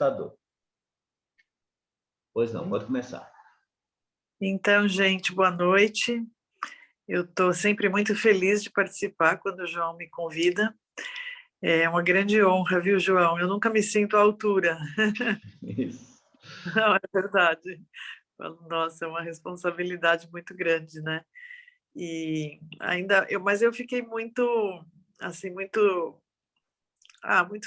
computador. Pois não, pode começar. Então, gente, boa noite. Eu estou sempre muito feliz de participar quando o João me convida. É uma grande honra, viu, João? Eu nunca me sinto à altura. Isso. Não, é verdade. Nossa, é uma responsabilidade muito grande, né? E mas eu fiquei muito, assim, muito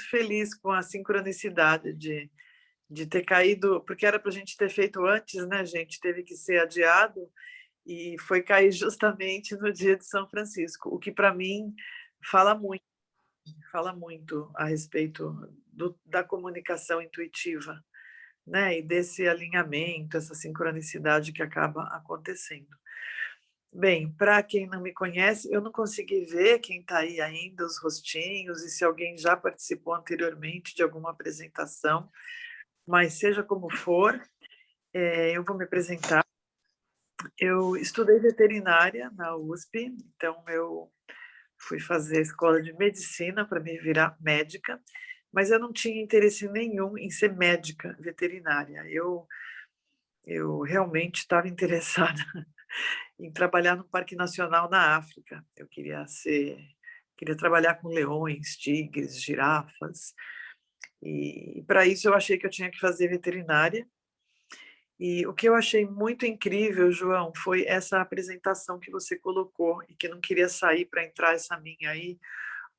feliz com a sincronicidade de ter caído, porque era para a gente ter feito antes, né, gente? Teve que ser adiado. E foi cair justamente no dia de São Francisco, o que para mim fala muito, fala muito a respeito da comunicação intuitiva, né? E desse alinhamento, essa sincronicidade que acaba acontecendo. Bem, para quem não me conhece, eu não consegui ver quem está aí ainda, os rostinhos, e se alguém já participou anteriormente de alguma apresentação, mas seja como for, eu vou me apresentar. Eu estudei veterinária na USP, então eu fui fazer a escola de medicina para me virar médica, mas eu não tinha interesse nenhum em ser médica veterinária. Eu realmente estava interessada em trabalhar no Parque Nacional na África. Eu queria trabalhar com leões, tigres, girafas, e para isso eu achei que eu tinha que fazer veterinária. E o que eu achei muito incrível, João, foi essa apresentação que você colocou e que não queria sair para entrar essa minha aí,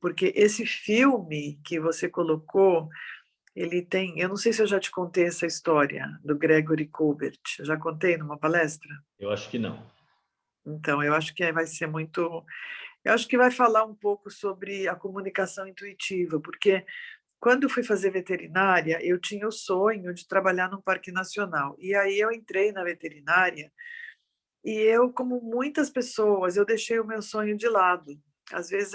porque esse filme que você colocou, ele tem, eu não sei se eu já te contei essa história do Gregory Colbert, já contei numa palestra? Eu acho que não. Então, eu acho que vai ser muito, eu acho que vai falar um pouco sobre a comunicação intuitiva, porque quando eu fui fazer veterinária, eu tinha o sonho de trabalhar num parque nacional. E aí eu entrei na veterinária e eu, como muitas pessoas, eu deixei o meu sonho de lado. Às vezes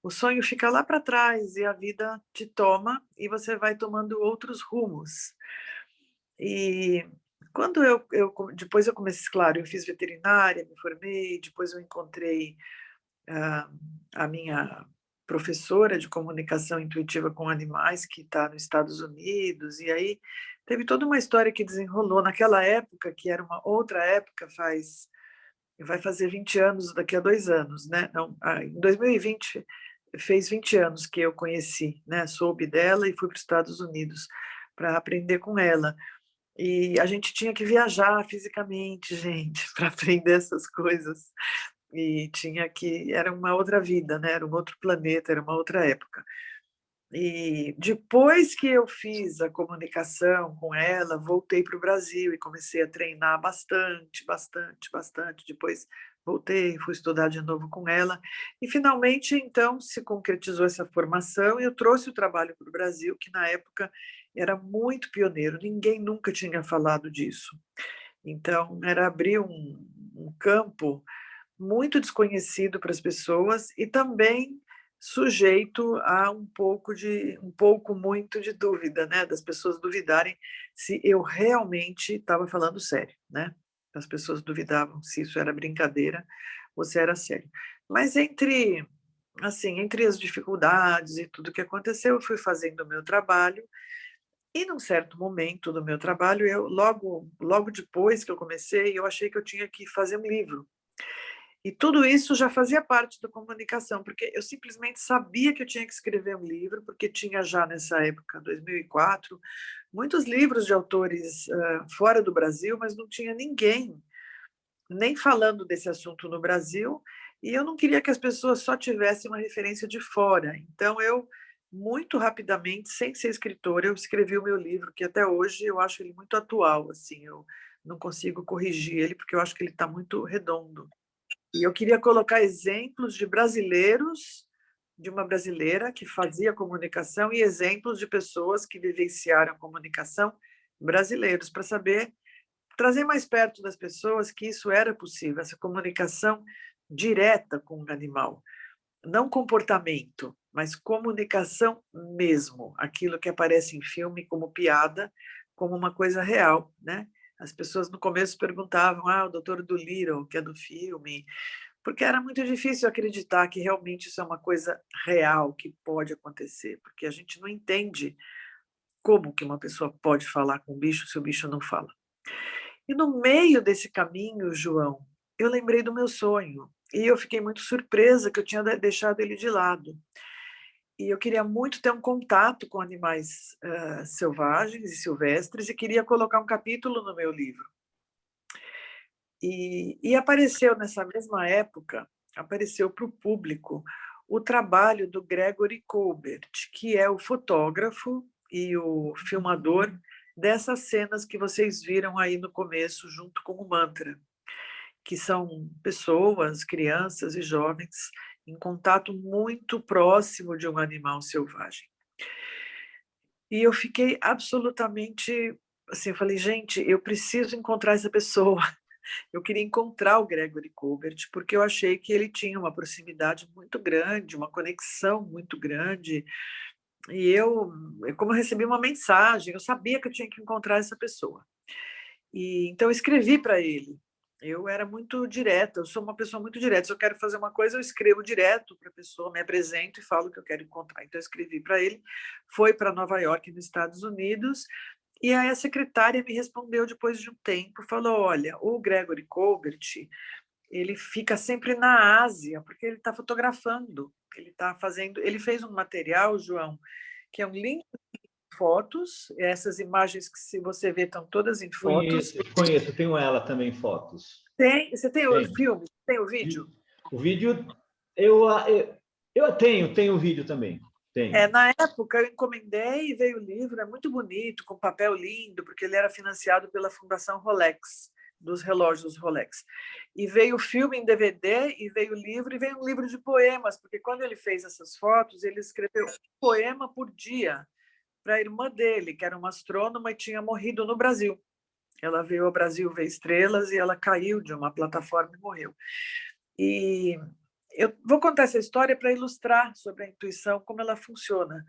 o sonho fica lá para trás e a vida te toma e você vai tomando outros rumos. E quando depois eu comecei, claro, eu fiz veterinária, me formei, depois eu encontrei a, a minha professora de comunicação intuitiva com animais, que está nos Estados Unidos, e aí teve toda uma história que desenrolou naquela época, que era uma outra época, vai fazer 20 anos daqui a 2 anos, né? Não, em 2020 fez 20 anos que eu conheci, né? Soube dela e fui para os Estados Unidos para aprender com ela. E a gente tinha que viajar fisicamente, gente, para aprender essas coisas. E era uma outra vida, né? Era um outro planeta, era uma outra época. E depois que eu fiz a comunicação com ela, voltei para o Brasil e comecei a treinar bastante, bastante, bastante. Depois voltei, fui estudar de novo com ela. E finalmente, então, se concretizou essa formação e eu trouxe o trabalho para o Brasil, que na época era muito pioneiro, ninguém nunca tinha falado disso. Então, era abrir um campo muito desconhecido para as pessoas e também sujeito a um pouco muito de dúvida, né, das pessoas duvidarem se eu realmente estava falando sério, né? As pessoas duvidavam se isso era brincadeira ou se era sério. Mas entre as dificuldades e tudo que aconteceu, eu fui fazendo o meu trabalho e num certo momento do meu trabalho, eu logo depois que eu comecei, eu achei que eu tinha que fazer um livro. E tudo isso já fazia parte da comunicação, porque eu simplesmente sabia que eu tinha que escrever um livro, porque tinha já nessa época, 2004, muitos livros de autores fora do Brasil, mas não tinha ninguém nem falando desse assunto no Brasil, e eu não queria que as pessoas só tivessem uma referência de fora. Então, muito rapidamente, sem ser escritora, eu escrevi o meu livro, que até hoje eu acho ele muito atual, assim, eu não consigo corrigir ele, porque eu acho que ele está muito redondo. E eu queria colocar exemplos de brasileiros, de uma brasileira que fazia comunicação e exemplos de pessoas que vivenciaram a comunicação brasileiros, para saber trazer mais perto das pessoas que isso era possível, essa comunicação direta com o animal. Não comportamento, mas comunicação mesmo, aquilo que aparece em filme como piada, como uma coisa real, né? As pessoas no começo perguntavam, o Doutor Dolittle, que é do filme, porque era muito difícil acreditar que realmente isso é uma coisa real, que pode acontecer, porque a gente não entende como que uma pessoa pode falar com o bicho se o bicho não fala? E no meio desse caminho, João, eu lembrei do meu sonho. E eu fiquei muito surpresa que eu tinha deixado ele de lado. E eu queria muito ter um contato com animais selvagens e silvestres e queria colocar um capítulo no meu livro. E apareceu nessa mesma época, apareceu para o público o trabalho do Gregory Colbert, que é o fotógrafo e o filmador dessas cenas que vocês viram aí no começo, junto com o mantra, que são pessoas, crianças e jovens em contato muito próximo de um animal selvagem. E eu fiquei absolutamente assim, eu falei, gente, eu preciso encontrar essa pessoa. Eu queria encontrar o Gregory Colbert, porque eu achei que ele tinha uma proximidade muito grande, uma conexão muito grande. E como eu recebi uma mensagem, eu sabia que eu tinha que encontrar essa pessoa. E então eu escrevi para ele. Eu era muito direta, eu sou uma pessoa muito direta. Se eu quero fazer uma coisa, eu escrevo direto para a pessoa, me apresento e falo que eu quero encontrar. Então eu escrevi para ele, foi para Nova York, nos Estados Unidos, e aí a secretária me respondeu depois de um tempo, falou: olha, o Gregory Colbert, ele fica sempre na Ásia, porque ele está fotografando, ele fez um material, João, que é um link de fotos, essas imagens que se você vê estão todas em fotos. Conheço, tenho ela também, fotos. Você tem o filme? Tem o vídeo? O vídeo, eu tenho o vídeo também. Tenho. Na época eu encomendei e veio o livro, é muito bonito, com papel lindo, porque ele era financiado pela Fundação Rolex, dos relógios Rolex. E veio o filme em DVD, e veio o livro, e veio um livro de poemas, porque quando ele fez essas fotos, ele escreveu um poema por dia para a irmã dele, que era uma astrônoma e tinha morrido no Brasil. Ela veio ao Brasil ver estrelas e ela caiu de uma plataforma e morreu. E eu vou contar essa história para ilustrar sobre a intuição, como ela funciona.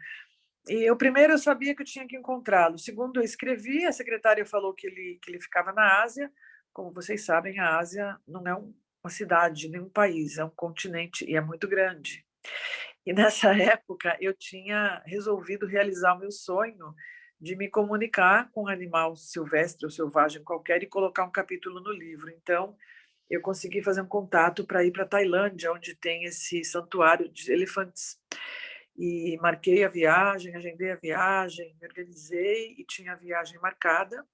E eu primeiro eu sabia que eu tinha que encontrá-lo. Segundo, eu escrevi, a secretária falou que ele ficava na Ásia. Como vocês sabem, a Ásia não é uma cidade, nem um país, é um continente e é muito grande. E nessa época eu tinha resolvido realizar o meu sonho de me comunicar com um animal silvestre ou selvagem qualquer e colocar um capítulo no livro. Então, eu consegui fazer um contato para ir para a Tailândia, onde tem esse santuário de elefantes. E marquei a viagem, agendei a viagem, me organizei e tinha a viagem marcada.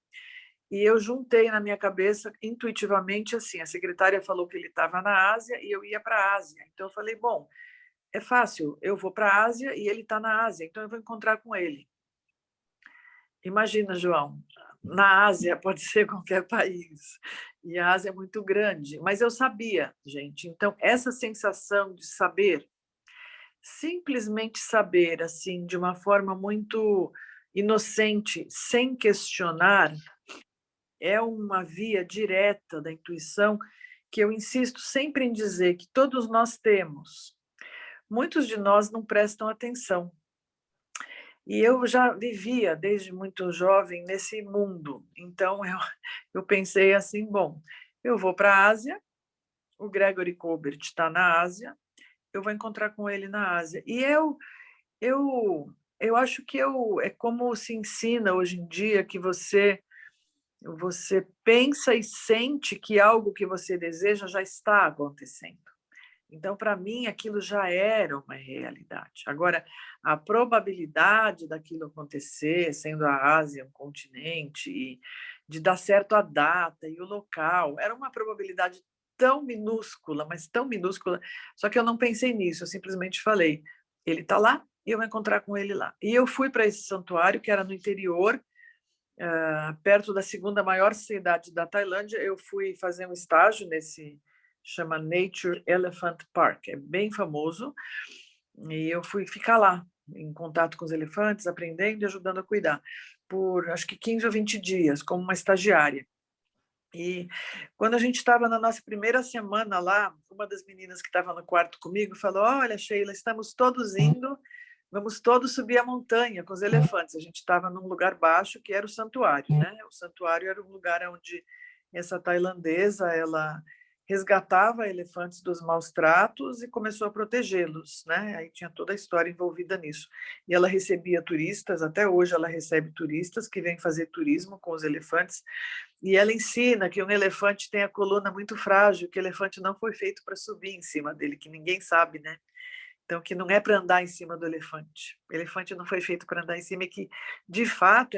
E eu juntei na minha cabeça, intuitivamente, assim, a secretária falou que ele estava na Ásia e eu ia para a Ásia. Então, eu falei, bom, é fácil, eu vou para a Ásia e ele está na Ásia, então eu vou encontrar com ele. Imagina, João, na Ásia pode ser qualquer país, e a Ásia é muito grande, mas eu sabia, gente. Então, essa sensação de saber, simplesmente saber, assim, de uma forma muito inocente, sem questionar, é uma via direta da intuição que eu insisto sempre em dizer que todos nós temos. Muitos de nós não prestam atenção. E eu já vivia, desde muito jovem, nesse mundo. Então, eu pensei assim, bom, eu vou para a Ásia, o Gregory Colbert está na Ásia, eu vou encontrar com ele na Ásia. E eu acho que é como se ensina hoje em dia que você pensa e sente que algo que você deseja já está acontecendo. Então, para mim, aquilo já era uma realidade. Agora, a probabilidade daquilo acontecer, sendo a Ásia um continente, e de dar certo a data e o local, era uma probabilidade tão minúscula, mas tão minúscula, só que eu não pensei nisso, eu simplesmente falei, ele está lá e eu vou encontrar com ele lá. E eu fui para esse santuário, que era no interior, perto da segunda maior cidade da Tailândia. Eu fui fazer um estágio chama Nature Elephant Park, é bem famoso, e eu fui ficar lá, em contato com os elefantes, aprendendo e ajudando a cuidar, por acho que 15 ou 20 dias, como uma estagiária. E quando a gente estava na nossa primeira semana lá, uma das meninas que estava no quarto comigo falou: olha, Sheila, estamos todos indo, vamos todos subir a montanha com os elefantes. A gente estava num lugar baixo, que era o santuário, né? O santuário era um lugar onde essa tailandesa, ela resgatava elefantes dos maus tratos e começou a protegê-los, né? Aí tinha toda a história envolvida nisso. E ela recebia turistas, até hoje ela recebe turistas que vêm fazer turismo com os elefantes, e ela ensina que um elefante tem a coluna muito frágil, que o elefante não foi feito para subir em cima dele, que ninguém sabe, né? Então, que não é para andar em cima do elefante. O elefante não foi feito para andar em cima, e que, de fato,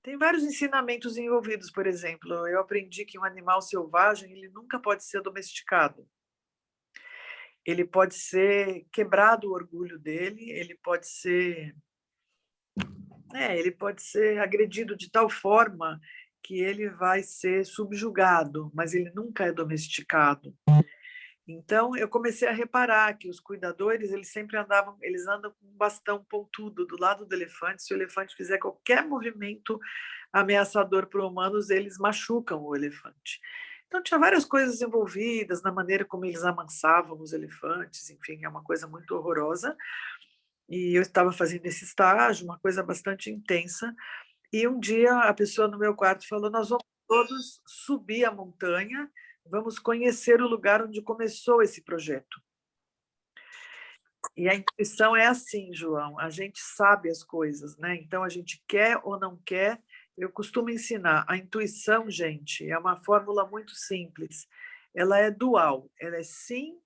tem vários ensinamentos envolvidos. Por exemplo, eu aprendi que um animal selvagem ele nunca pode ser domesticado. Ele pode ser quebrado o orgulho dele, ele pode ser agredido de tal forma que ele vai ser subjugado, mas ele nunca é domesticado. Então, eu comecei a reparar que os cuidadores, eles andam com um bastão pontudo do lado do elefante. Se o elefante fizer qualquer movimento ameaçador para humanos, eles machucam o elefante. Então, tinha várias coisas envolvidas na maneira como eles amansavam os elefantes, enfim, é uma coisa muito horrorosa. E eu estava fazendo esse estágio, uma coisa bastante intensa, e um dia a pessoa no meu quarto falou: nós vamos todos subir a montanha, vamos conhecer o lugar onde começou esse projeto. E a intuição é assim, João, a gente sabe as coisas, né? Então a gente quer ou não quer. Eu costumo ensinar, a intuição, gente, é uma fórmula muito simples. Ela é dual, ela é sim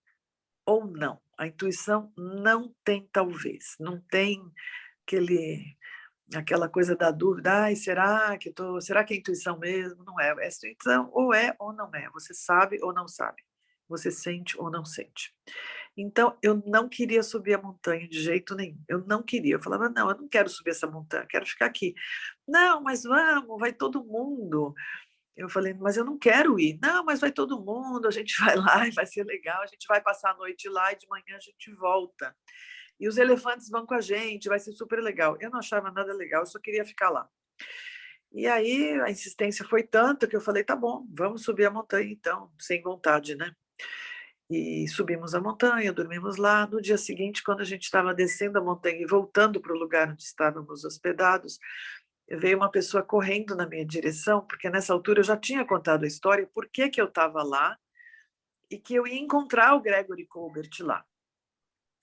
ou não. A intuição não tem talvez, não tem aquela coisa da dúvida, ai, será que é intuição mesmo? Não é. Essa intuição ou é ou não é. Você sabe ou não sabe. Você sente ou não sente. Então, eu não queria subir a montanha de jeito nenhum. Eu não queria. Eu falava, não, eu não quero subir essa montanha, quero ficar aqui. Não, mas vamos, vai todo mundo. Eu falei, mas eu não quero ir. Não, mas vai todo mundo, a gente vai lá e vai ser legal, a gente vai passar a noite lá e de manhã a gente volta. E os elefantes vão com a gente, vai ser super legal. Eu não achava nada legal, eu só queria ficar lá. E aí a insistência foi tanta que eu falei, tá bom, vamos subir a montanha então, sem vontade, né? E subimos a montanha, dormimos lá. No dia seguinte, quando a gente estava descendo a montanha e voltando para o lugar onde estávamos hospedados, veio uma pessoa correndo na minha direção, porque nessa altura eu já tinha contado a história, por que eu estava lá e que eu ia encontrar o Gregory Colbert lá.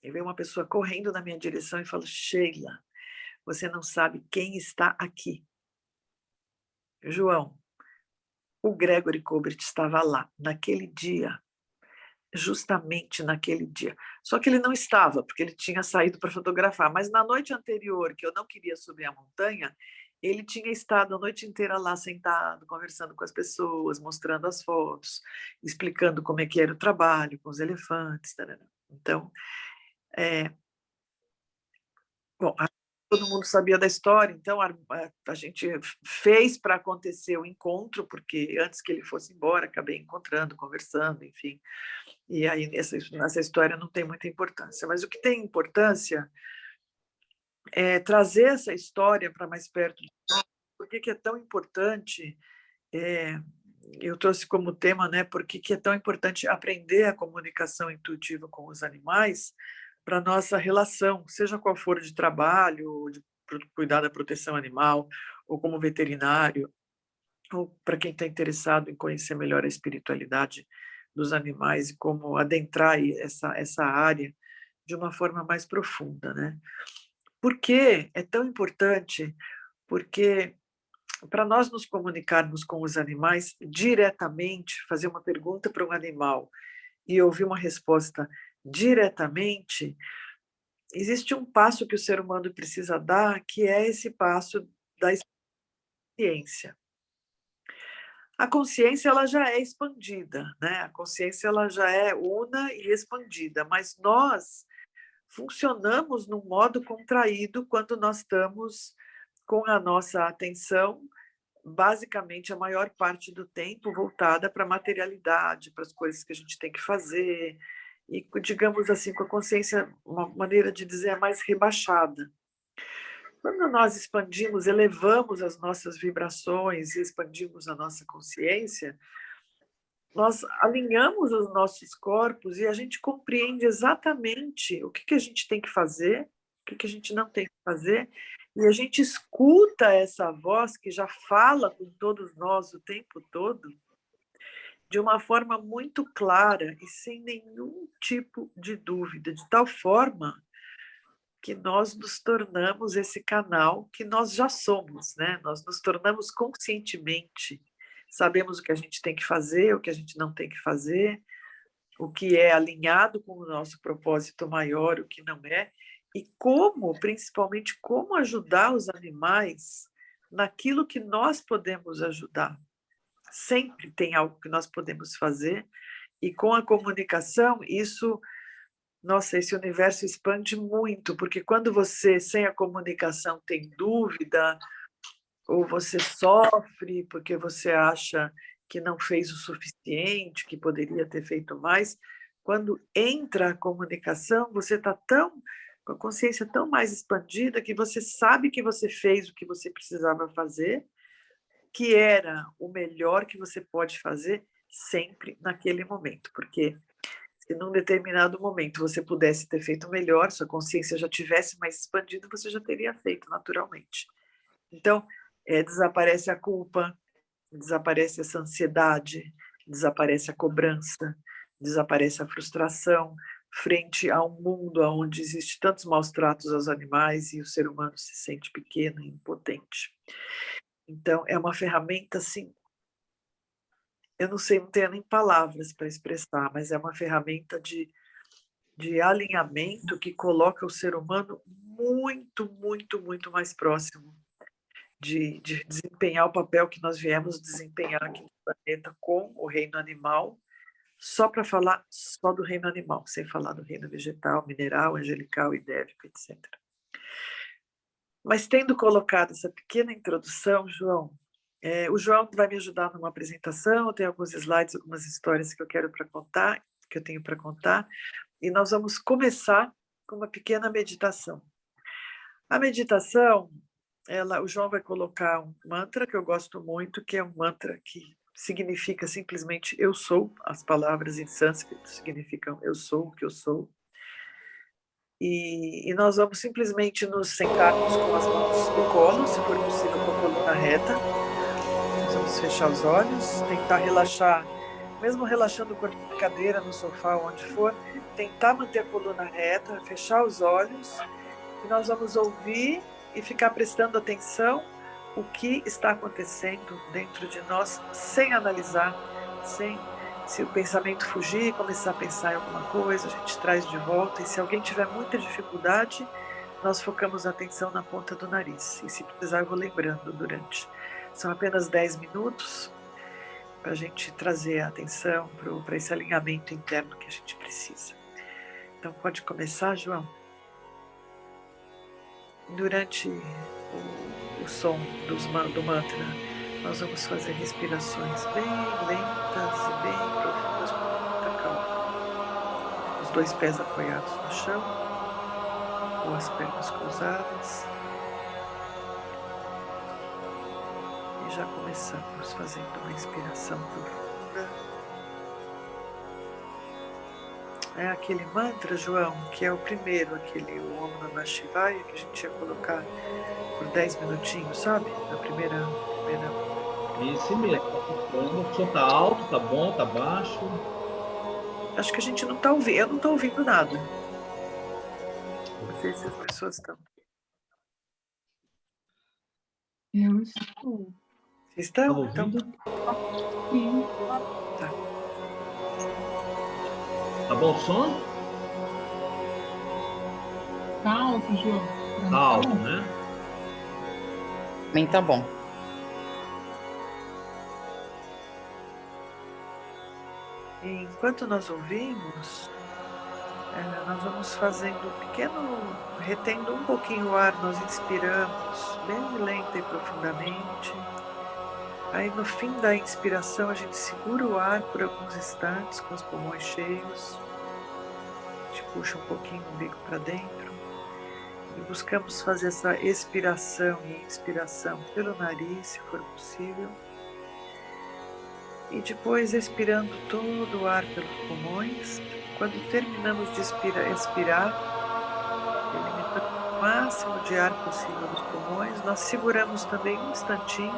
E veio uma pessoa correndo na minha direção e falou: Sheila, você não sabe quem está aqui. João, o Gregory Colbert estava lá, naquele dia, justamente naquele dia. Só que ele não estava, porque ele tinha saído para fotografar. Mas na noite anterior, que eu não queria subir a montanha, ele tinha estado a noite inteira lá sentado, conversando com as pessoas, mostrando as fotos, explicando como é que era o trabalho com os elefantes. Tarará. Então, bom, todo mundo sabia da história, então a gente fez para acontecer o encontro, porque antes que ele fosse embora, acabei encontrando, conversando, enfim. E aí nessa história não tem muita importância. Mas o que tem importância é trazer essa história para mais perto de nós. Por que é tão importante? Eu trouxe como tema, né? Por que é tão importante aprender a comunicação intuitiva com os animais para nossa relação, seja qual for, de trabalho, ou de cuidar da proteção animal, ou como veterinário, ou para quem está interessado em conhecer melhor a espiritualidade dos animais e como adentrar essa área de uma forma mais profunda, né? Por que é tão importante? Porque para nós nos comunicarmos com os animais diretamente, fazer uma pergunta para um animal e ouvir uma resposta diretamente, existe um passo que o ser humano precisa dar, que é esse passo da consciência. A consciência ela já é expandida, né? A consciência ela já é una e expandida, mas nós funcionamos num modo contraído quando nós estamos com a nossa atenção basicamente a maior parte do tempo voltada para a materialidade, para as coisas que a gente tem que fazer, e, digamos assim, com a consciência, uma maneira de dizer, é mais rebaixada. Quando nós expandimos, elevamos as nossas vibrações e expandimos a nossa consciência, nós alinhamos os nossos corpos e a gente compreende exatamente o que a gente tem que fazer, o que a gente não tem que fazer, e a gente escuta essa voz que já fala com todos nós o tempo todo, de uma forma muito clara e sem nenhum tipo de dúvida, de tal forma que nós nos tornamos esse canal que nós já somos, né? Nós nos tornamos conscientemente, sabemos o que a gente tem que fazer, o que a gente não tem que fazer, o que é alinhado com o nosso propósito maior, o que não é, e como, principalmente, como ajudar os animais naquilo que nós podemos ajudar. Sempre tem algo que nós podemos fazer, e com a comunicação, isso, nossa, esse universo expande muito, porque quando você, sem a comunicação, tem dúvida, ou você sofre porque você acha que não fez o suficiente, que poderia ter feito mais, quando entra a comunicação, você está tão com a consciência tão mais expandida que você sabe que você fez o que você precisava fazer, que era o melhor que você pode fazer sempre naquele momento, porque se num determinado momento você pudesse ter feito melhor, sua consciência já tivesse mais expandida, você já teria feito naturalmente. Então, desaparece a culpa, desaparece essa ansiedade, desaparece a cobrança, desaparece a frustração frente a um mundo onde existe tantos maus tratos aos animais e o ser humano se sente pequeno e impotente. Então, é uma ferramenta, assim, eu não sei, não tenho nem palavras para expressar, mas é uma ferramenta de alinhamento que coloca o ser humano muito, muito, muito mais próximo de desempenhar o papel que nós viemos desempenhar aqui no planeta com o reino animal, só para falar só do reino animal, sem falar do reino vegetal, mineral, angelical, idélico, etc. Mas tendo colocado essa pequena introdução, João, o João vai me ajudar numa apresentação, tem alguns slides, algumas histórias que eu quero para contar, que eu tenho para contar, e nós vamos começar com uma pequena meditação. A meditação, o João vai colocar um mantra que eu gosto muito, que é um mantra que significa simplesmente eu sou, as palavras em sânscrito significam eu sou o que eu sou. E nós vamos simplesmente nos sentarmos com as mãos no colo, se for possível com a coluna reta. Nós vamos fechar os olhos, tentar relaxar, mesmo relaxando o corpo na cadeira, no sofá, onde for, tentar manter a coluna reta, fechar os olhos, e nós vamos ouvir e ficar prestando atenção o que está acontecendo dentro de nós, sem analisar, sem, se o pensamento fugir, começar a pensar em alguma coisa, a gente traz de volta, e se alguém tiver muita dificuldade, nós focamos a atenção na ponta do nariz, e se precisar eu vou lembrando durante. São apenas 10 minutos para a gente trazer a atenção para esse alinhamento interno que a gente precisa. Então pode começar, João? Durante o som do mantra, nós vamos fazer respirações bem lentas e bem profundas, com muita calma. Os 2 pés apoiados no chão, ou as pernas cruzadas. E já começamos fazendo uma inspiração profunda. É aquele mantra, João, que é o primeiro, aquele Om Namah Shivaya, que a gente ia colocar por 10 minutinhos, sabe? Na primeira... Esse mesmo. O som tá alto, tá bom, tá baixo? Acho que a gente não tá ouvindo, eu não tô ouvindo nada. Não sei se as pessoas estão. Eu estou. Vocês estão? Tá ouvindo? Sim. Tá. Tá bom o som? Tá alto, João. Tá alto, né? Bem, tá bom. Enquanto nós ouvimos, nós vamos fazendo um pequeno, retendo um pouquinho o ar, nós inspiramos bem lenta e profundamente. Aí no fim da inspiração a gente segura o ar por alguns instantes com os pulmões cheios. A gente puxa um pouquinho o umbigo para dentro. E buscamos fazer essa expiração e inspiração pelo nariz, se for possível. E depois expirando todo o ar pelos pulmões. Quando terminamos de expirar, eliminando o máximo de ar possível dos pulmões, nós seguramos também um instantinho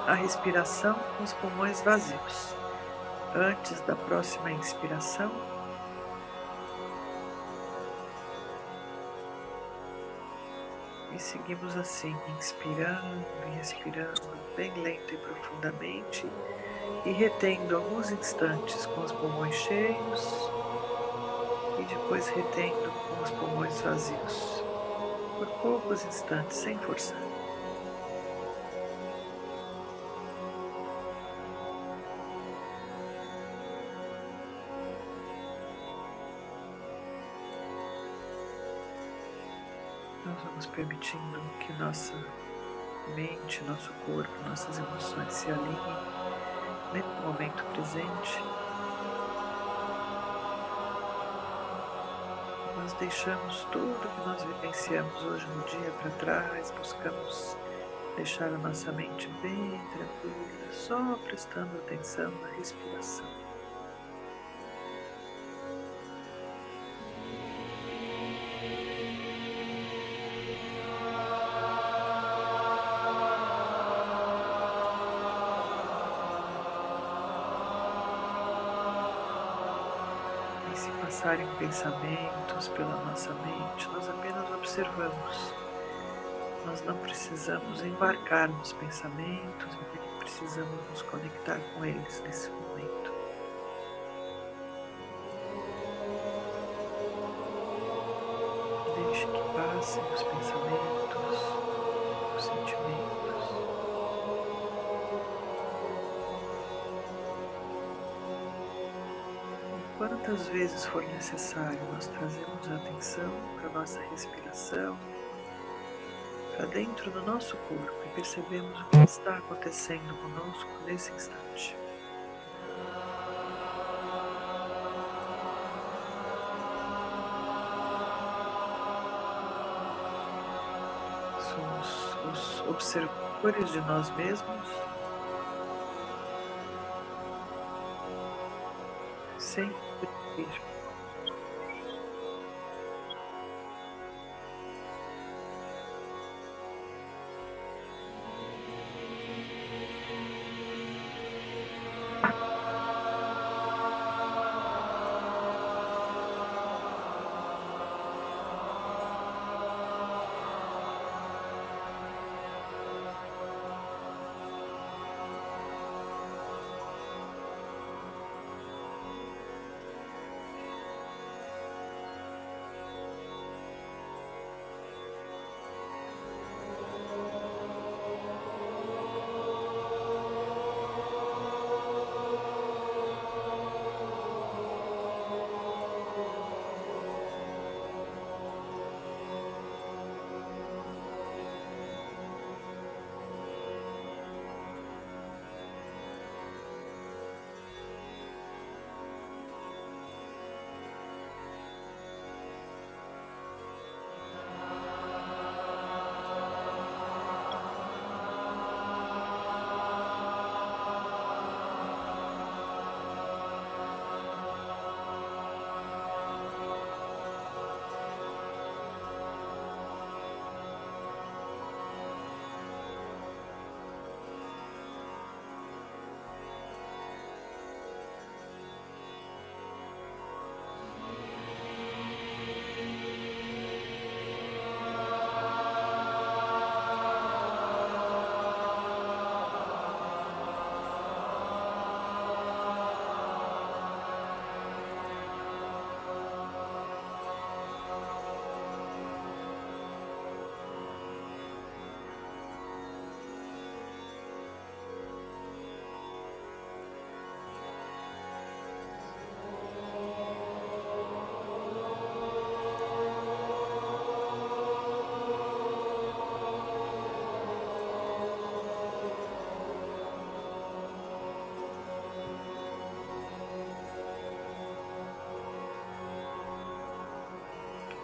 a respiração com os pulmões vazios. antes da próxima inspiração. E seguimos assim, inspirando e expirando bem lento e profundamente e retendo alguns instantes com os pulmões cheios e depois retendo com os pulmões vazios, por poucos instantes, sem forçar. Nós vamos permitindo que nossa mente, nosso corpo, nossas emoções se alinhem nesse momento presente. Nós deixamos tudo que nós vivenciamos hoje no dia para trás, buscamos deixar a nossa mente bem tranquila, só prestando atenção na respiração. E se passarem pensamentos pela nossa mente, nós apenas observamos. Nós não precisamos embarcar nos pensamentos, nem precisamos nos conectar com eles nesse momento. Deixe que passem os pensamentos, os sentimentos. E quantas vezes for necessário, nós trazemos a atenção para a nossa respiração, para dentro do nosso corpo e percebemos o que está acontecendo conosco nesse instante. Somos os observadores de nós mesmos, sem pedir.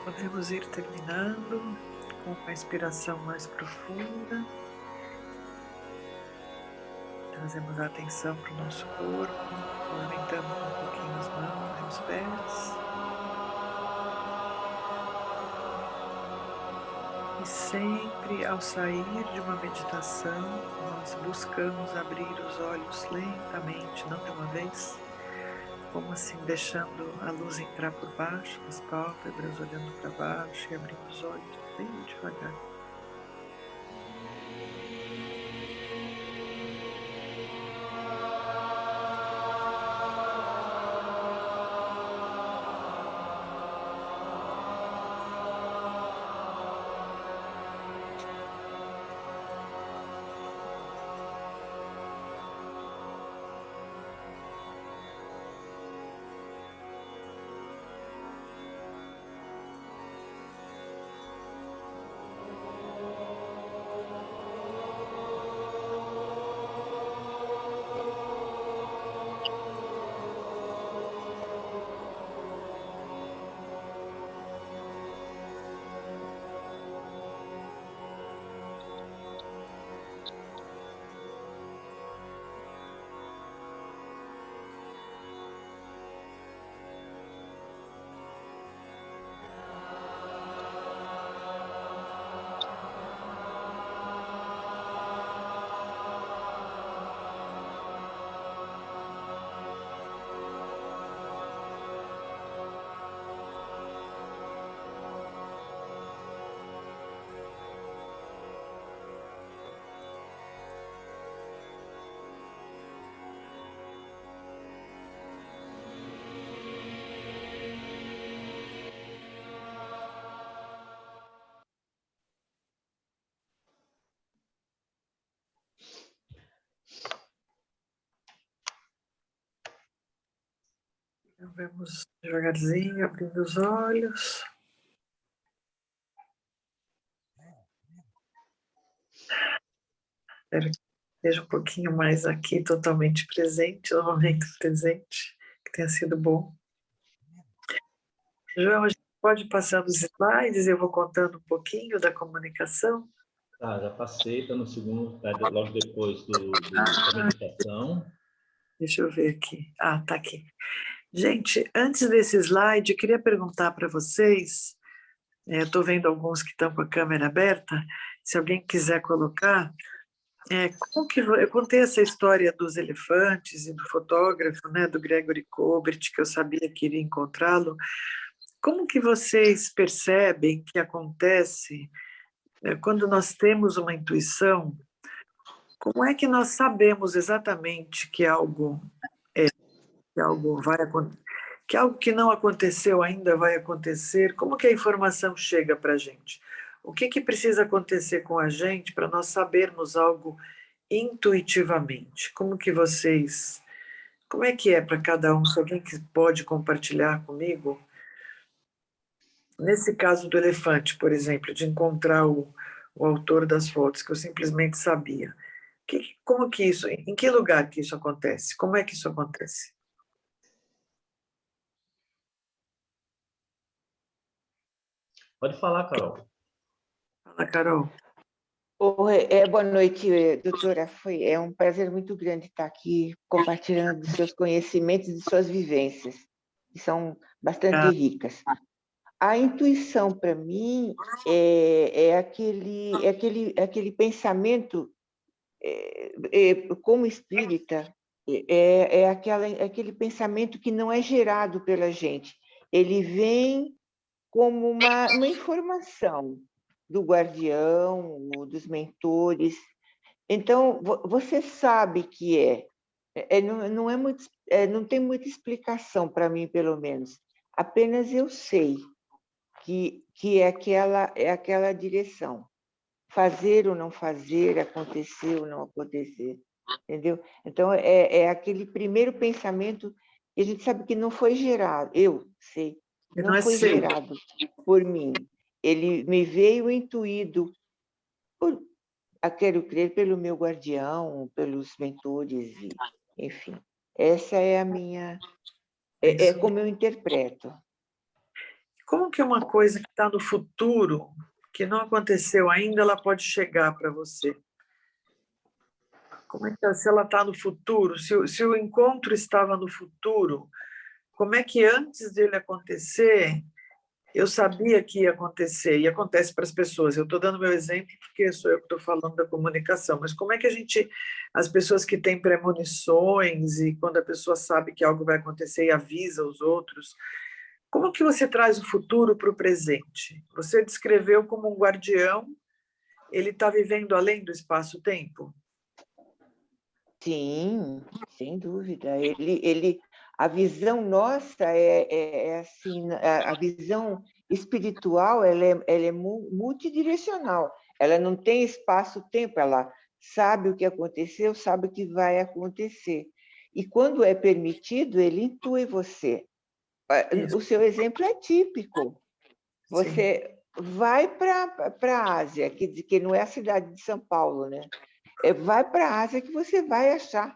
Podemos ir terminando com uma inspiração mais profunda. Trazemos a atenção para o nosso corpo, movimentando um pouquinho as mãos e os pés. E sempre ao sair de uma meditação, nós buscamos abrir os olhos lentamente, não de uma vez, como assim, deixando a luz entrar por baixo das pálpebras, olhando para baixo e abrindo os olhos bem devagar. Então, vamos devagarzinho, abrindo os olhos. Espero que esteja um pouquinho mais aqui, totalmente presente, no momento presente, que tenha sido bom. João, a gente pode passar os slides, eu vou contando um pouquinho da comunicação. Tá, já passei, está no segundo, tá logo depois da meditação. Deixa eu ver aqui. Ah, tá aqui. Gente, antes desse slide, eu queria perguntar para vocês, estou vendo alguns que estão com a câmera aberta, se alguém quiser colocar, como que eu contei essa história dos elefantes e do fotógrafo, né, do Gregory Colbert, que eu sabia que iria encontrá-lo. Como que vocês percebem que acontece quando nós temos uma intuição? Como é que nós sabemos exatamente que algo vai acontecer, que algo que não aconteceu ainda vai acontecer? Como que a informação chega para a gente? O que precisa acontecer com a gente para nós sabermos algo intuitivamente? Como é que é para cada um? Se alguém que pode compartilhar comigo? Nesse caso do elefante, por exemplo, de encontrar o autor das fotos, que eu simplesmente sabia. Como que isso, em que lugar que isso acontece? Como é que isso acontece? Pode falar, Carol. Fala, Carol. Boa noite, doutora. É um prazer muito grande estar aqui compartilhando dos seus conhecimentos e de suas vivências, que são bastante ricas. A intuição, para mim, é aquele pensamento, como espírita, aquele pensamento que não é gerado pela gente. Ele vem como uma informação do guardião, dos mentores. Então, você sabe que não é muito, não tem muita explicação para mim, pelo menos. Apenas eu sei que é aquela direção. Fazer ou não fazer, acontecer ou não acontecer, entendeu? Então, é aquele primeiro pensamento que a gente sabe que não foi gerado, eu sei, não foi gerado por mim. Ele me veio intuído, quero crer, pelo meu guardião, pelos mentores, enfim. Essa é a minha... É como eu interpreto. Como que uma coisa que está no futuro, que não aconteceu ainda, ela pode chegar para você? Como é que, se ela está no futuro, se o encontro estava no futuro, como é que antes dele acontecer, eu sabia que ia acontecer, e acontece para as pessoas. Eu estou dando meu exemplo porque sou eu que estou falando da comunicação, mas como é que as pessoas que têm premonições e quando a pessoa sabe que algo vai acontecer e avisa os outros, como que você traz o futuro para o presente? Você descreveu como um guardião, ele está vivendo além do espaço-tempo? Sim, sem dúvida. A visão nossa é assim, a visão espiritual ela é multidirecional. Ela não tem espaço-tempo, ela sabe o que aconteceu, sabe o que vai acontecer. E quando é permitido, ele intui você. Isso. O seu exemplo é típico. Você vai para a Ásia, que não é a cidade de São Paulo, né? Vai para a Ásia que você vai achar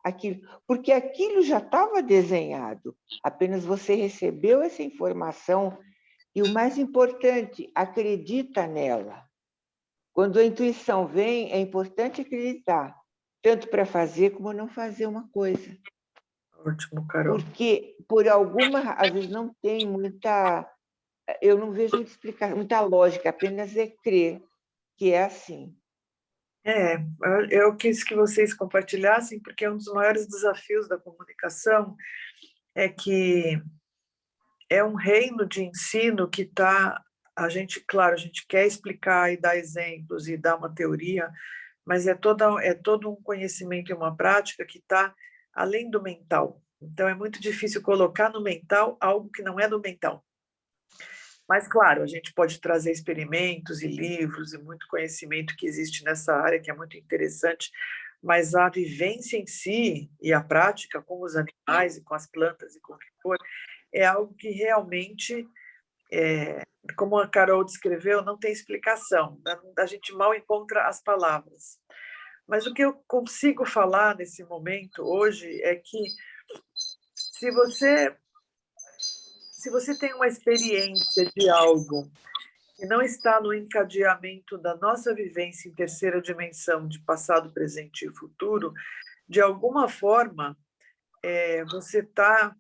aquilo, porque aquilo já estava desenhado, apenas você recebeu essa informação e o mais importante, acredita nela. Quando a intuição vem, é importante acreditar, tanto para fazer como não fazer uma coisa. Ótimo, Carol. Porque às vezes não tem muita, eu não vejo muita explicação, muita lógica, apenas é crer que é assim. Eu quis que vocês compartilhassem, porque um dos maiores desafios da comunicação é que é um reino de ensino que está... Claro, a gente quer explicar e dar exemplos e dar uma teoria, mas é todo um conhecimento e uma prática que está além do mental. Então, é muito difícil colocar no mental algo que não é do mental. Mas, claro, a gente pode trazer experimentos e livros e muito conhecimento que existe nessa área, que é muito interessante, mas a vivência em si e a prática com os animais e com as plantas e com o que for, é algo que realmente, como a Carol descreveu, não tem explicação. A gente mal encontra as palavras. Mas o que eu consigo falar nesse momento, hoje, é que se você tem uma experiência de algo que não está no encadeamento da nossa vivência em terceira dimensão de passado, presente e futuro, de alguma forma, você está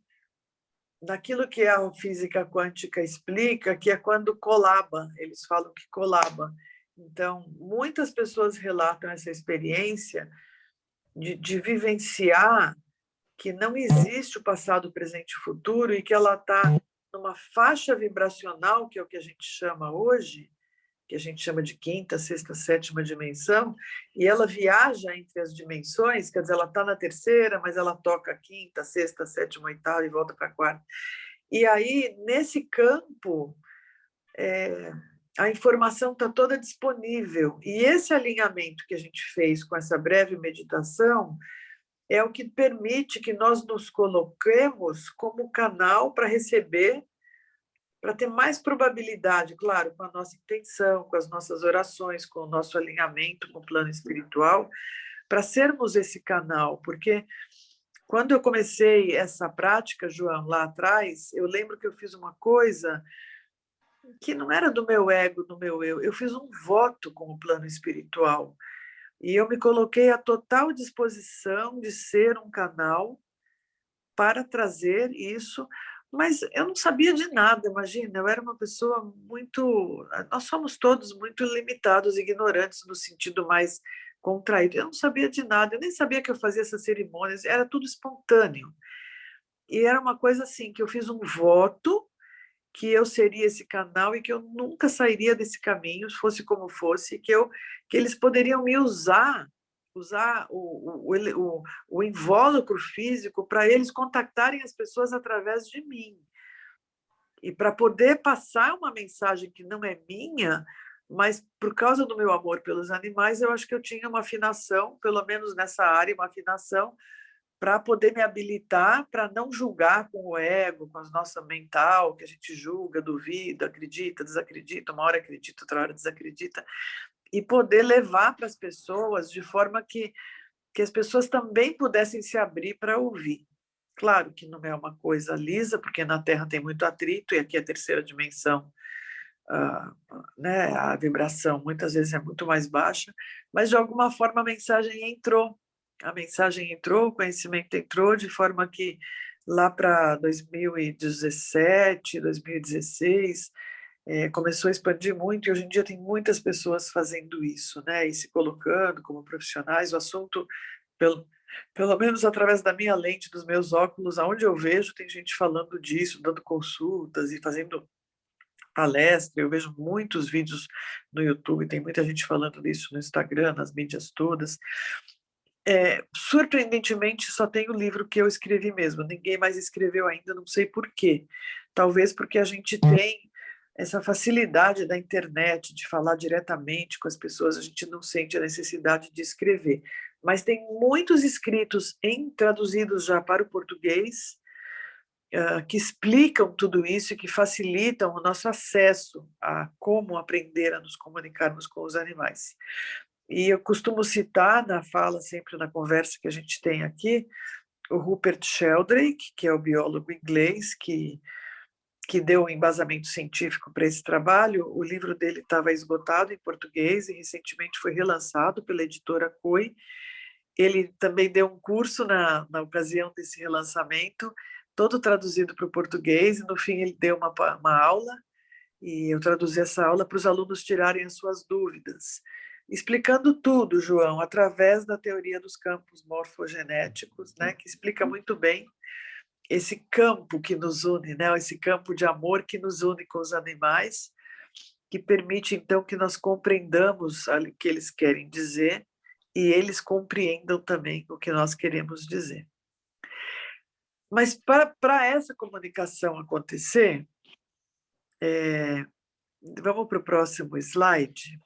naquilo que a física quântica explica, que é quando colaba, eles falam que colaba. Então, muitas pessoas relatam essa experiência de vivenciar que não existe o passado, presente e futuro e que ela está numa faixa vibracional, que é o que a gente chama hoje, que a gente chama de quinta, sexta, sétima dimensão, e ela viaja entre as dimensões, quer dizer, ela está na terceira, mas ela toca a quinta, sexta, sétima, oitava e volta para a quarta. E aí, nesse campo, a informação está toda disponível. E esse alinhamento que a gente fez com essa breve meditação é o que permite que nós nos coloquemos como canal para receber, para ter mais probabilidade, claro, com a nossa intenção, com as nossas orações, com o nosso alinhamento com o plano espiritual, para sermos esse canal. Porque quando eu comecei essa prática, João, lá atrás, eu lembro que eu fiz uma coisa que não era do meu ego, do meu eu. Eu fiz um voto com o plano espiritual. E eu me coloquei à total disposição de ser um canal para trazer isso, mas eu não sabia de nada, imagina, eu era uma pessoa muito... Nós somos todos muito limitados, ignorantes, no sentido mais contraído. Eu não sabia de nada, eu nem sabia que eu fazia essas cerimônias, era tudo espontâneo. E era uma coisa assim, que eu fiz um voto que eu seria esse canal e que eu nunca sairia desse caminho, fosse como fosse, que eles poderiam me usar o invólucro físico para eles contactarem as pessoas através de mim. E para poder passar uma mensagem que não é minha, mas por causa do meu amor pelos animais, eu acho que eu tinha uma afinação, pelo menos nessa área, uma afinação para poder me habilitar para não julgar com o ego, com a nossa mental, que a gente julga, duvida, acredita, desacredita, uma hora acredita, outra hora desacredita, e poder levar para as pessoas de forma que as pessoas também pudessem se abrir para ouvir. Claro que não é uma coisa lisa, porque na Terra tem muito atrito, e aqui é a terceira dimensão, né, a vibração muitas vezes é muito mais baixa, mas de alguma forma a mensagem entrou, o conhecimento entrou, de forma que lá para 2017, 2016, começou a expandir muito e hoje em dia tem muitas pessoas fazendo isso, né? E se colocando como profissionais. O assunto, pelo menos através da minha lente, dos meus óculos, aonde eu vejo, tem gente falando disso, dando consultas e fazendo palestra. Eu vejo muitos vídeos no YouTube, tem muita gente falando disso no Instagram, nas mídias todas. Surpreendentemente, só tem o livro que eu escrevi mesmo. Ninguém mais escreveu ainda, não sei por quê. Talvez porque a gente tem essa facilidade da internet de falar diretamente com as pessoas, a gente não sente a necessidade de escrever. Mas tem muitos escritos traduzidos já para o português, que explicam tudo isso e que facilitam o nosso acesso a como aprender a nos comunicarmos com os animais. E eu costumo citar na fala, sempre na conversa que a gente tem aqui, o Rupert Sheldrake, que é o biólogo inglês que deu um embasamento científico para esse trabalho. O livro dele estava esgotado em português e recentemente foi relançado pela editora COI. Ele também deu um curso na ocasião desse relançamento, todo traduzido para o português, e no fim ele deu uma aula, e eu traduzi essa aula para os alunos tirarem as suas dúvidas, explicando tudo, João, através da teoria dos campos morfogenéticos, né, que explica muito bem esse campo que nos une, né, esse campo de amor que nos une com os animais, que permite, então, que nós compreendamos o que eles querem dizer e eles compreendam também o que nós queremos dizer. Mas para essa comunicação acontecer, vamos para o próximo slide.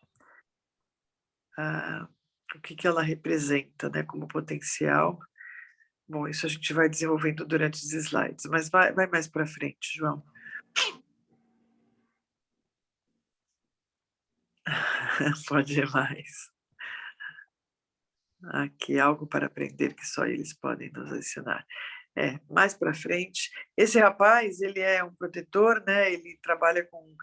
O que ela representa, né, como potencial. Bom, isso a gente vai desenvolvendo durante os slides, mas vai mais para frente, João. Pode ir mais. Aqui, algo para aprender que só eles podem nos ensinar. Mais para frente. Esse rapaz, ele é um protetor, né? Ele trabalha com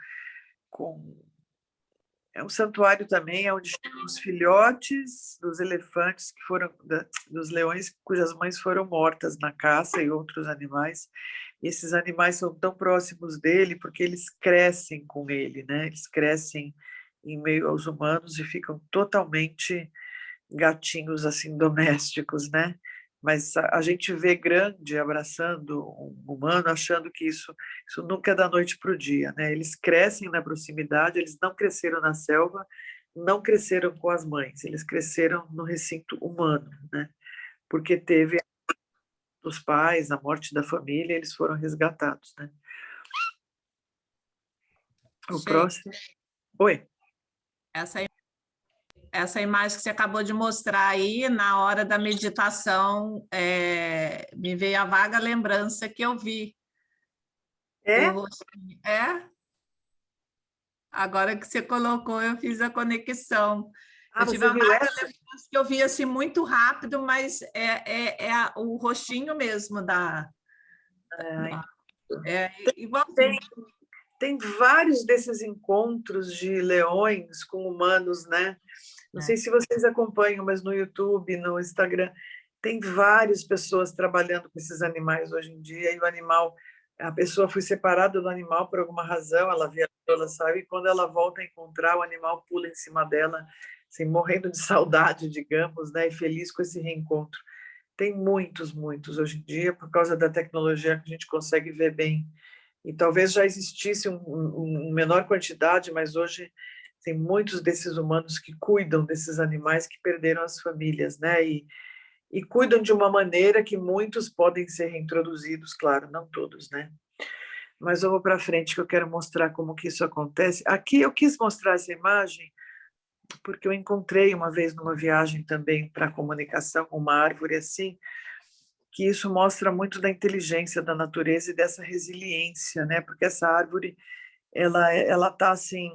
é um santuário também, onde estão os filhotes dos elefantes que foram dos leões cujas mães foram mortas na caça e outros animais. E esses animais são tão próximos dele porque eles crescem com ele, né? Eles crescem em meio aos humanos e ficam totalmente gatinhos assim domésticos, né? Mas a gente vê grande abraçando um humano, achando que isso nunca é da noite para o dia, né? Eles crescem na proximidade, eles não cresceram na selva, não cresceram com as mães, eles cresceram no recinto humano, né? Porque teve os pais, a morte da família, eles foram resgatados, né? O próximo. Oi. Essa imagem que você acabou de mostrar aí, na hora da meditação, me veio a vaga lembrança que eu vi. Agora que você colocou, eu fiz a conexão. Eu tive uma vaga lembrança que eu vi assim, muito rápido, mas o rostinho mesmo da... igualzinho. Tem vários desses encontros de leões com humanos, né? Não sei se vocês acompanham, mas no YouTube, no Instagram, tem várias pessoas trabalhando com esses animais hoje em dia, e a pessoa foi separada do animal por alguma razão, ela viajou, ela saiu, e quando ela volta a encontrar, o animal pula em cima dela, assim, morrendo de saudade, digamos, né? E feliz com esse reencontro. Tem muitos hoje em dia, por causa da tecnologia que a gente consegue ver bem. E talvez já existisse uma menor quantidade, mas hoje tem muitos desses humanos que cuidam desses animais que perderam as famílias, né? E cuidam de uma maneira que muitos podem ser reintroduzidos, claro, não todos, né? Mas vamos para frente, que eu quero mostrar como que isso acontece. Aqui eu quis mostrar essa imagem porque eu encontrei uma vez numa viagem também para comunicação uma árvore assim, que isso mostra muito da inteligência da natureza e dessa resiliência, né? Porque essa árvore ela tá assim,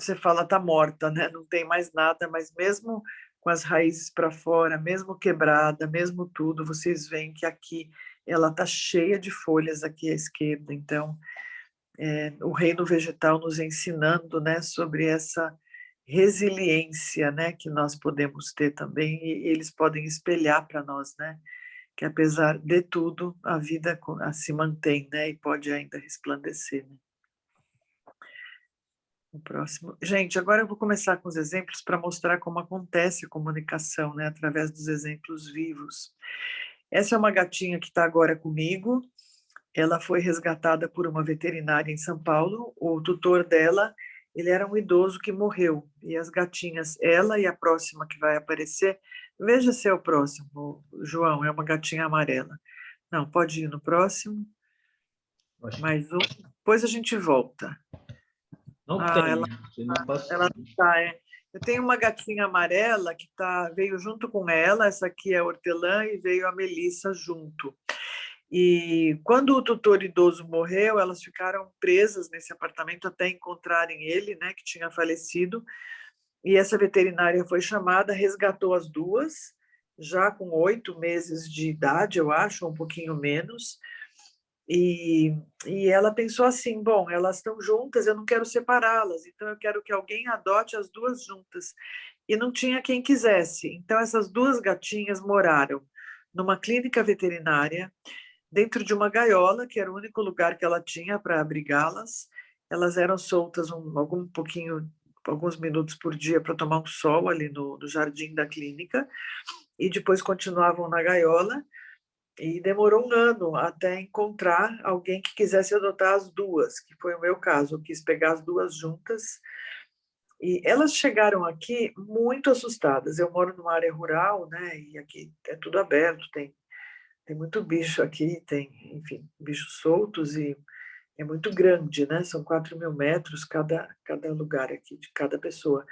você fala, tá morta, né? Não tem mais nada, mas mesmo com as raízes para fora, mesmo quebrada, mesmo tudo, vocês veem que aqui ela tá cheia de folhas aqui à esquerda. Então, o reino vegetal nos ensinando, né, sobre essa resiliência, né, que nós podemos ter também, e eles podem espelhar para nós, né? que apesar de tudo, a vida se mantém, né? E pode ainda resplandecer, né? O próximo. Gente, agora eu vou começar com os exemplos para mostrar como acontece a comunicação, né? Através dos exemplos vivos. Essa é uma gatinha que está agora comigo. Ela foi resgatada por uma veterinária em São Paulo. O tutor dela, ele era um idoso que morreu. E as gatinhas, ela e a próxima que vai aparecer, veja se é o próximo, João, é uma gatinha amarela. Não, pode ir no próximo. Mais um. Depois a gente volta. Não tem. Ela tá, Eu tenho uma gatinha amarela que veio junto com ela. Essa aqui é a Hortelã e veio a Melissa junto. E quando o tutor idoso morreu, elas ficaram presas nesse apartamento até encontrarem ele, né, que tinha falecido. E essa veterinária foi chamada, resgatou as duas, já com 8 meses de idade, eu acho, um pouquinho menos. E ela pensou assim, bom, elas estão juntas, eu não quero separá-las, então eu quero que alguém adote as duas juntas. E não tinha quem quisesse. Então essas duas gatinhas moraram numa clínica veterinária, dentro de uma gaiola, que era o único lugar que ela tinha para abrigá-las. Elas eram soltas alguns minutos por dia para tomar um sol ali no jardim da clínica, e depois continuavam na gaiola, e demorou 1 ano até encontrar alguém que quisesse adotar as duas, que foi o meu caso. Eu quis pegar as duas juntas, e elas chegaram aqui muito assustadas. Eu moro numa área rural, né, e aqui é tudo aberto, tem muito bicho aqui, tem, enfim, bichos soltos, e é muito grande, né? São 4.000 metros cada lugar aqui, de cada pessoa.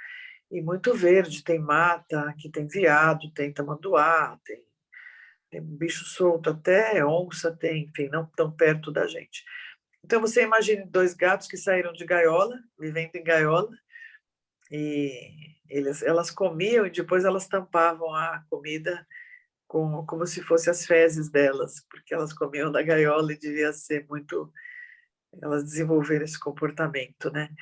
E muito verde, tem mata, aqui tem veado, tem tamanduá, tem bicho solto, até onça tem, enfim, não tão perto da gente. Então, você imagine 2 gatos que saíram de gaiola, vivendo em gaiola, e elas comiam e depois elas tampavam a comida como se fossem as fezes delas, porque elas comiam na gaiola e devia ser muito... Elas desenvolveram esse comportamento, né?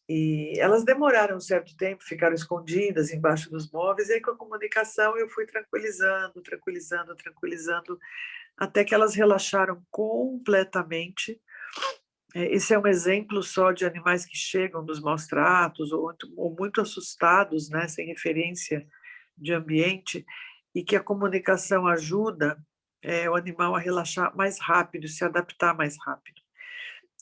E elas demoraram um certo tempo, ficaram escondidas embaixo dos móveis, e aí com a comunicação eu fui tranquilizando, até que elas relaxaram completamente. Esse é um exemplo só de animais que chegam dos maus tratos ou muito assustados, né, sem referência de ambiente, e que a comunicação ajuda o animal a relaxar mais rápido, se adaptar mais rápido.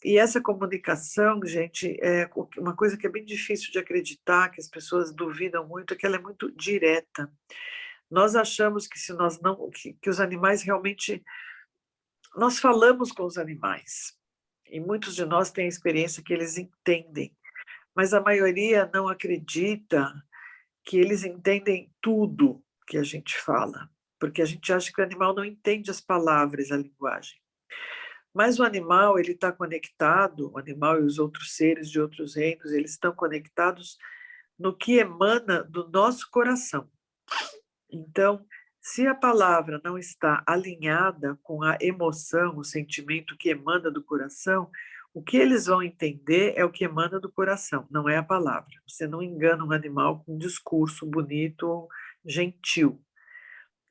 E essa comunicação, gente, é uma coisa que é bem difícil de acreditar, que as pessoas duvidam muito, é que ela é muito direta. Nós achamos que se nós não, que os animais realmente... Nós falamos com os animais, e muitos de nós têm a experiência que eles entendem, mas a maioria não acredita que eles entendem tudo que a gente fala, porque a gente acha que o animal não entende as palavras, a linguagem. Mas o animal, ele está conectado, o animal e os outros seres de outros reinos, eles estão conectados no que emana do nosso coração. Então, se a palavra não está alinhada com a emoção, o sentimento que emana do coração, o que eles vão entender é o que emana do coração, não é a palavra. Você não engana um animal com um discurso bonito ou gentil.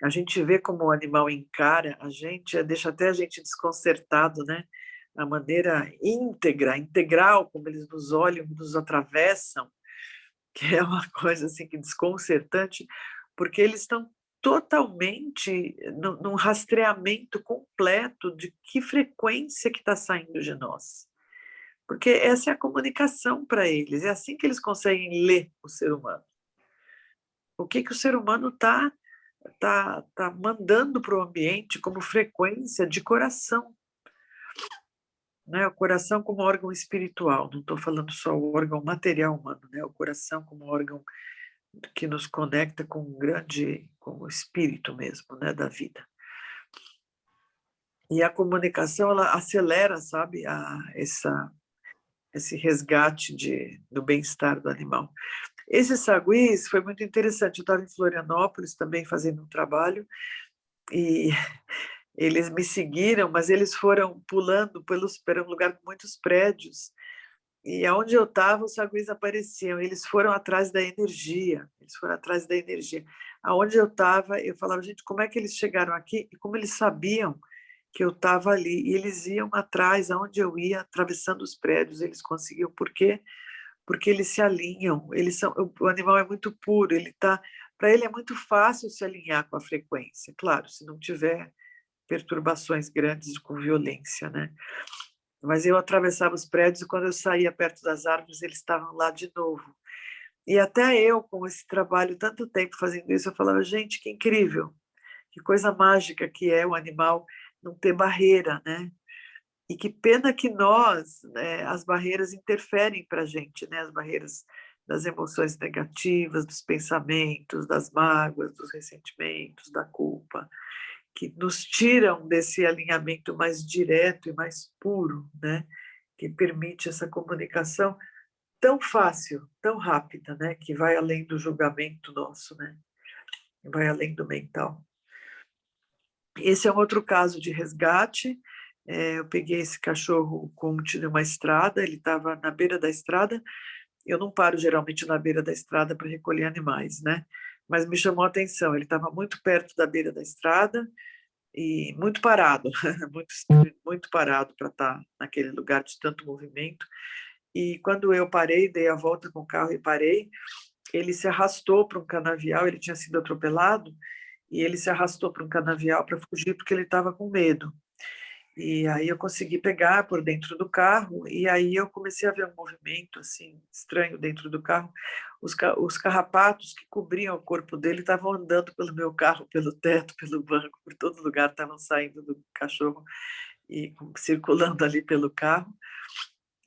A gente vê como o animal encara a gente, deixa até a gente desconcertado, né? A maneira integral como eles nos olham, nos atravessam, que é uma coisa assim que desconcertante, porque eles estão totalmente num rastreamento completo de que frequência que está saindo de nós. Porque essa é a comunicação para eles, é assim que eles conseguem ler o ser humano. O que o ser humano está mandando para o ambiente como frequência de coração. Né? O coração como órgão espiritual, não estou falando só o órgão material humano, né? O coração como órgão que nos conecta com o espírito mesmo, né, da vida. E a comunicação, ela acelera, sabe, esse resgate do bem-estar do animal. Esse saguis foi muito interessante. Eu estava em Florianópolis também fazendo um trabalho, e eles me seguiram, mas eles foram pulando para um lugar com muitos prédios, e aonde eu estava, os saguis apareciam. Eles foram atrás da energia, aonde eu estava, eu falava, gente, como é que eles chegaram aqui? E como eles sabiam que eu estava ali? E eles iam atrás, aonde eu ia, atravessando os prédios, eles conseguiam. Por quê? Porque eles se alinham, o animal é muito puro, para ele é muito fácil se alinhar com a frequência, claro, se não tiver perturbações grandes com violência, né? Mas eu atravessava os prédios e quando eu saía perto das árvores, eles estavam lá de novo. E até eu, com esse trabalho, tanto tempo fazendo isso, eu falava, gente, que incrível, que coisa mágica que é o animal não ter barreira, né? E que pena que nós, né, as barreiras interferem para a gente, né? As barreiras das emoções negativas, dos pensamentos, das mágoas, dos ressentimentos, da culpa, que nos tiram desse alinhamento mais direto e mais puro, né? Que permite essa comunicação tão fácil, tão rápida, né? Que vai além do julgamento nosso, né? Vai além do mental. Esse é um outro caso de resgate. Eu peguei esse cachorro como tinha uma estrada, ele estava na beira da estrada. Eu não paro geralmente na beira da estrada para recolher animais, né? Mas me chamou a atenção, ele estava muito perto da beira da estrada e muito parado, muito parado para estar naquele lugar de tanto movimento. E quando eu parei, dei a volta com o carro e parei, ele se arrastou para um canavial, ele tinha sido atropelado, e ele se arrastou para um canavial para fugir porque ele estava com medo. E aí eu consegui pegar por dentro do carro, e aí eu comecei a ver um movimento assim estranho dentro do carro. Os carrapatos que cobriam o corpo dele estavam andando pelo meu carro, pelo teto, pelo banco, por todo lugar, estavam saindo do cachorro e circulando ali pelo carro.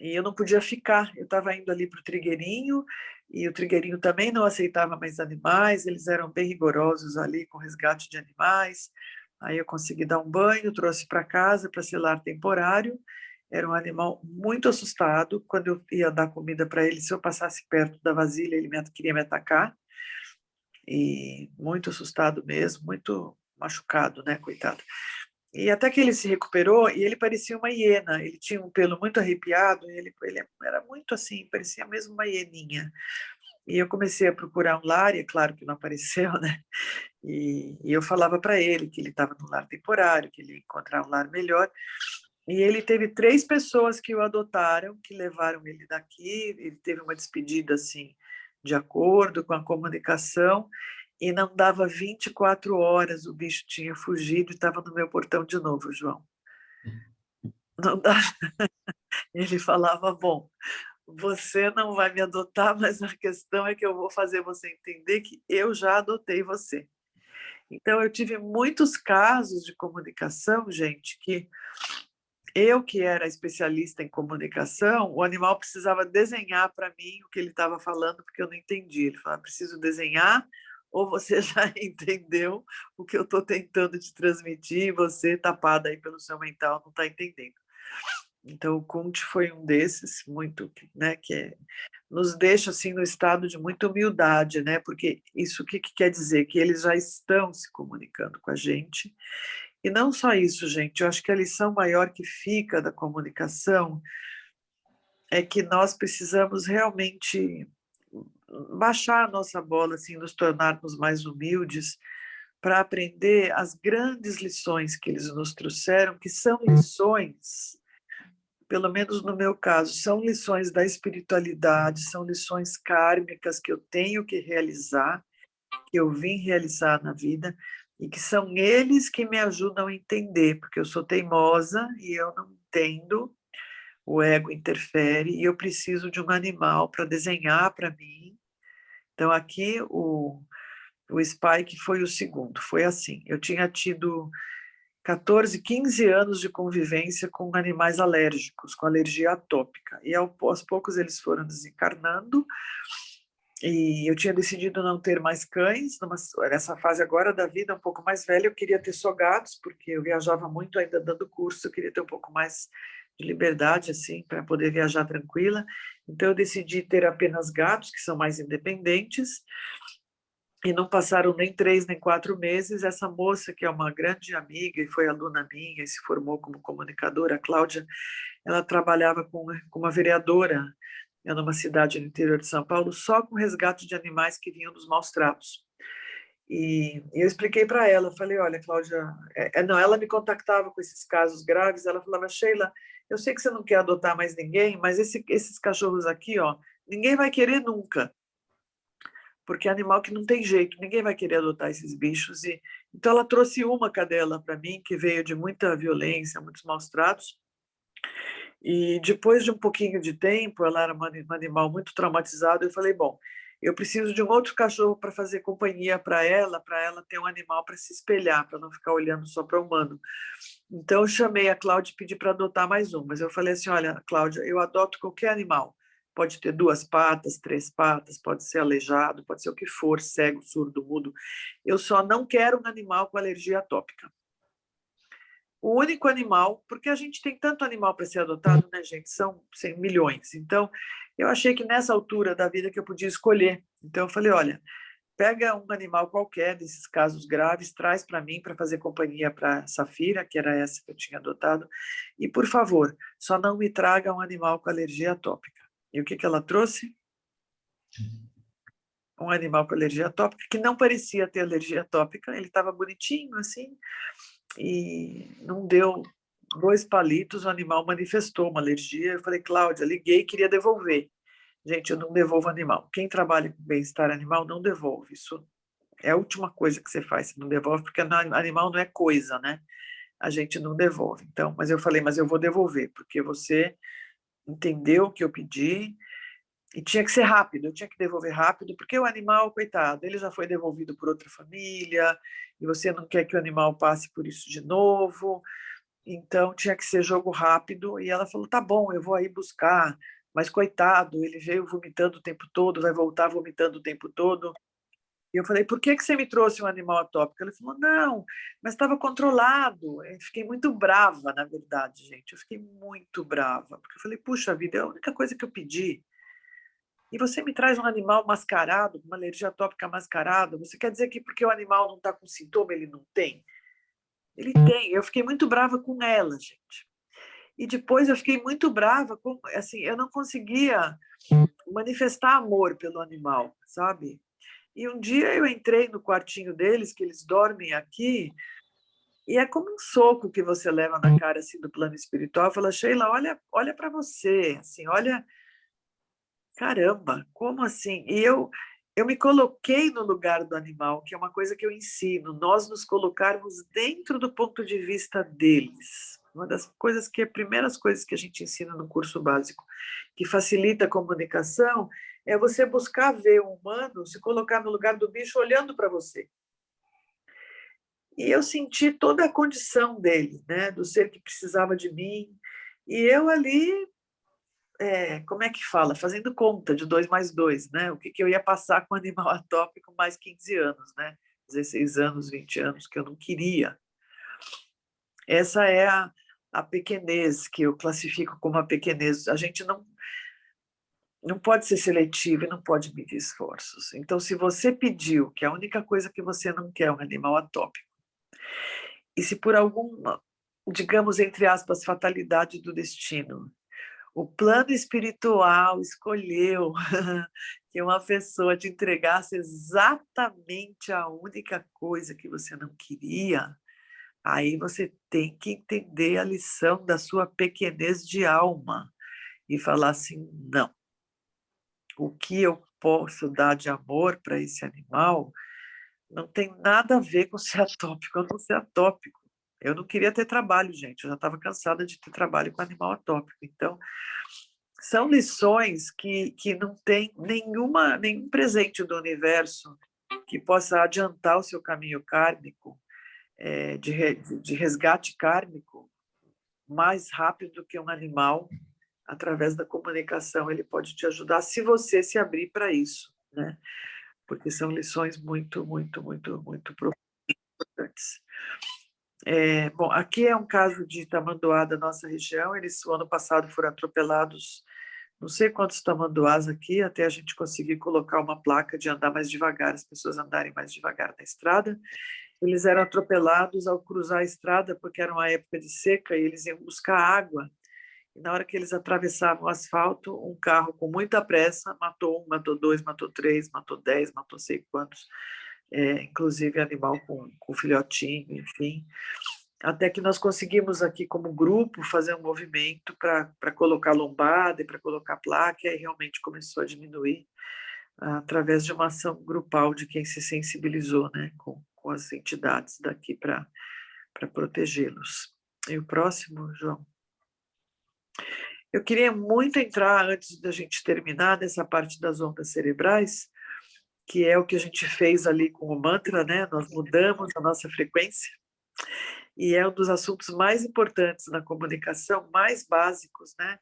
E eu não podia ficar, eu estava indo ali para o trigueirinho, e o trigueirinho também não aceitava mais animais, eles eram bem rigorosos ali com resgate de animais. Aí eu consegui dar um banho, trouxe para casa para ser lar temporário. Era um animal muito assustado. Quando eu ia dar comida para ele, se eu passasse perto da vasilha, ele queria me atacar. E muito assustado mesmo, muito machucado, né, coitado. E até que ele se recuperou, e ele parecia uma hiena, ele tinha um pelo muito arrepiado, e ele era muito assim, parecia mesmo uma hieninha. E eu comecei a procurar um lar, e é claro que não apareceu, né? E eu falava para ele que ele estava num lar temporário, que ele ia encontrar um lar melhor. E ele teve 3 pessoas que o adotaram, que levaram ele daqui, ele teve uma despedida assim, de acordo com a comunicação, e não dava 24 horas, o bicho tinha fugido e estava no meu portão de novo, João. Não dá. Ele falava, bom, você não vai me adotar, mas a questão é que eu vou fazer você entender que eu já adotei você. Então, eu tive muitos casos de comunicação, gente, que eu, que era especialista em comunicação, o animal precisava desenhar para mim o que ele estava falando, porque eu não entendi. Ele falava, preciso desenhar, ou você já entendeu o que eu estou tentando te transmitir, e você, tapada aí pelo seu mental, não está entendendo. Então, o Kunt foi um desses, muito, né, nos deixa assim no estado de muita humildade, né? Porque isso o que quer dizer? Que eles já estão se comunicando com a gente. E não só isso, gente, eu acho que a lição maior que fica da comunicação é que nós precisamos realmente baixar a nossa bola, assim, nos tornarmos mais humildes para aprender as grandes lições que eles nos trouxeram, que são lições, pelo menos no meu caso, são lições da espiritualidade, são lições kármicas que eu tenho que realizar, que eu vim realizar na vida, e que são eles que me ajudam a entender, porque eu sou teimosa e eu não entendo, o ego interfere, e eu preciso de um animal para desenhar para mim. Então, aqui, o Spike foi o segundo, foi assim, eu tinha tido 14, 15 anos de convivência com animais alérgicos, com alergia atópica, e aos poucos eles foram desencarnando, e eu tinha decidido não ter mais cães, nessa fase agora da vida, um pouco mais velha, eu queria ter só gatos, porque eu viajava muito ainda dando curso, eu queria ter um pouco mais de liberdade, assim, para poder viajar tranquila. Então, eu decidi ter apenas gatos, que são mais independentes, e não passaram nem 3 nem 4 meses, essa moça, que é uma grande amiga e foi aluna minha e se formou como comunicadora, a Cláudia, ela trabalhava com uma vereadora numa cidade no interior de São Paulo, só com resgate de animais que vinham dos maus tratos. E eu expliquei para ela, eu falei, olha, Cláudia, não, ela me contactava com esses casos graves, ela falava, Sheila, eu sei que você não quer adotar mais ninguém, mas esses cachorros aqui, ó, ninguém vai querer nunca, porque é animal que não tem jeito, ninguém vai querer adotar esses bichos. Então ela trouxe uma cadela para mim, que veio de muita violência, muitos maus tratos, e depois de um pouquinho de tempo, ela era um animal muito traumatizado, eu falei, bom, eu preciso de um outro cachorro para fazer companhia para ela ter um animal para se espelhar, para não ficar olhando só para o humano. Então, eu chamei a Cláudia e pedi para adotar mais um. Mas eu falei assim, olha, Cláudia, eu adoto qualquer animal. Pode ter 2 patas, 3 patas, pode ser aleijado, pode ser o que for, cego, surdo, mudo. Eu só não quero um animal com alergia atópica. O único animal, porque a gente tem tanto animal para ser adotado, né, gente? São milhões. Então, eu achei que nessa altura da vida que eu podia escolher. Então, eu falei, olha, pega um animal qualquer desses casos graves, traz para mim para fazer companhia para Safira, que era essa que eu tinha adotado, e, por favor, só não me traga um animal com alergia atópica. E o que ela trouxe? Um animal com alergia atópica, que não parecia ter alergia atópica, ele estava bonitinho, assim, e não deu 2 palitos, o animal manifestou uma alergia. Eu falei, Cláudia, liguei, queria devolver. Gente, eu não devolvo animal. Quem trabalha com bem-estar animal não devolve. Isso é a última coisa que você faz, você não devolve, porque animal não é coisa, né? A gente não devolve. Então, mas eu falei, mas eu vou devolver, porque você entendeu o que eu pedi e tinha que ser rápido, eu tinha que devolver rápido, porque o animal, coitado, ele já foi devolvido por outra família, e você não quer que o animal passe por isso de novo, então tinha que ser jogo rápido. E ela falou, tá bom, eu vou aí buscar, mas coitado, ele veio vomitando o tempo todo, vai voltar vomitando o tempo todo. E eu falei, por que você me trouxe um animal atópico? Ele falou, não, mas estava controlado. Eu fiquei muito brava, na verdade, gente, eu fiquei muito brava, porque eu falei, puxa vida, é a única coisa que eu pedi. E você me traz um animal mascarado, uma alergia atópica mascarada, você quer dizer que porque o animal não está com sintoma, ele não tem? Ele tem. Eu fiquei muito brava com ela, gente. E depois eu fiquei muito brava com, assim, eu não conseguia manifestar amor pelo animal, sabe? E um dia eu entrei no quartinho deles, que eles dormem aqui, e é como um soco que você leva na cara, assim, do plano espiritual. Fala, Sheila, olha para você, assim, olha, caramba, como assim? E eu me coloquei no lugar do animal, que é uma coisa que eu ensino, nós nos colocarmos dentro do ponto de vista deles. Uma das coisas primeiras coisas que a gente ensina no curso básico, que facilita a comunicação, é você buscar ver o humano, se colocar no lugar do bicho olhando para você. E eu senti toda a condição dele, né, do ser que precisava de mim, e eu ali, como é que fala? Fazendo conta de 2 mais 2, né? O que eu ia passar com o animal atópico mais 15 anos, né? 16 anos, 20 anos, que eu não queria. Essa é a pequenez, que eu classifico como a pequenez. A gente não pode ser seletivo e não pode medir esforços. Então, se você pediu que a única coisa que você não quer é um animal atópico, e se por alguma, digamos, entre aspas, fatalidade do destino, o plano espiritual escolheu que uma pessoa te entregasse exatamente a única coisa que você não queria, aí você tem que entender a lição da sua pequenez de alma e falar assim, não, o que eu posso dar de amor para esse animal não tem nada a ver com ser atópico ou não ser atópico. Eu não queria ter trabalho, gente, eu já estava cansada de ter trabalho com animal atópico. Então, são lições que não tem nenhum presente do universo que possa adiantar o seu caminho kármico, de resgate kármico, mais rápido do que um animal. Através da comunicação, ele pode te ajudar se você se abrir para isso, né? Porque são lições muito, muito, muito, muito importantes. Bom, aqui é um caso de tamanduá da nossa região. Eles, o ano passado, foram atropelados, não sei quantos tamanduás aqui, até a gente conseguir colocar uma placa de andar mais devagar, as pessoas andarem mais devagar na estrada. Eles eram atropelados ao cruzar a estrada, porque era uma época de seca, e eles iam buscar água. E na hora que eles atravessavam o asfalto, um carro com muita pressa matou 1, matou 2, matou 3, matou 10, matou sei quantos. inclusive animal com filhotinho, enfim. Até que nós conseguimos aqui, como grupo, fazer um movimento para colocar lombada e para colocar placa, e aí realmente começou a diminuir através de uma ação grupal de quem se sensibilizou, né, com as entidades daqui para protegê-los. E o próximo, João? Eu queria muito entrar, antes da gente terminar, nessa parte das ondas cerebrais, que é o que a gente fez ali com o mantra, né? Nós mudamos a nossa frequência, e é um dos assuntos mais importantes na comunicação, mais básicos, né?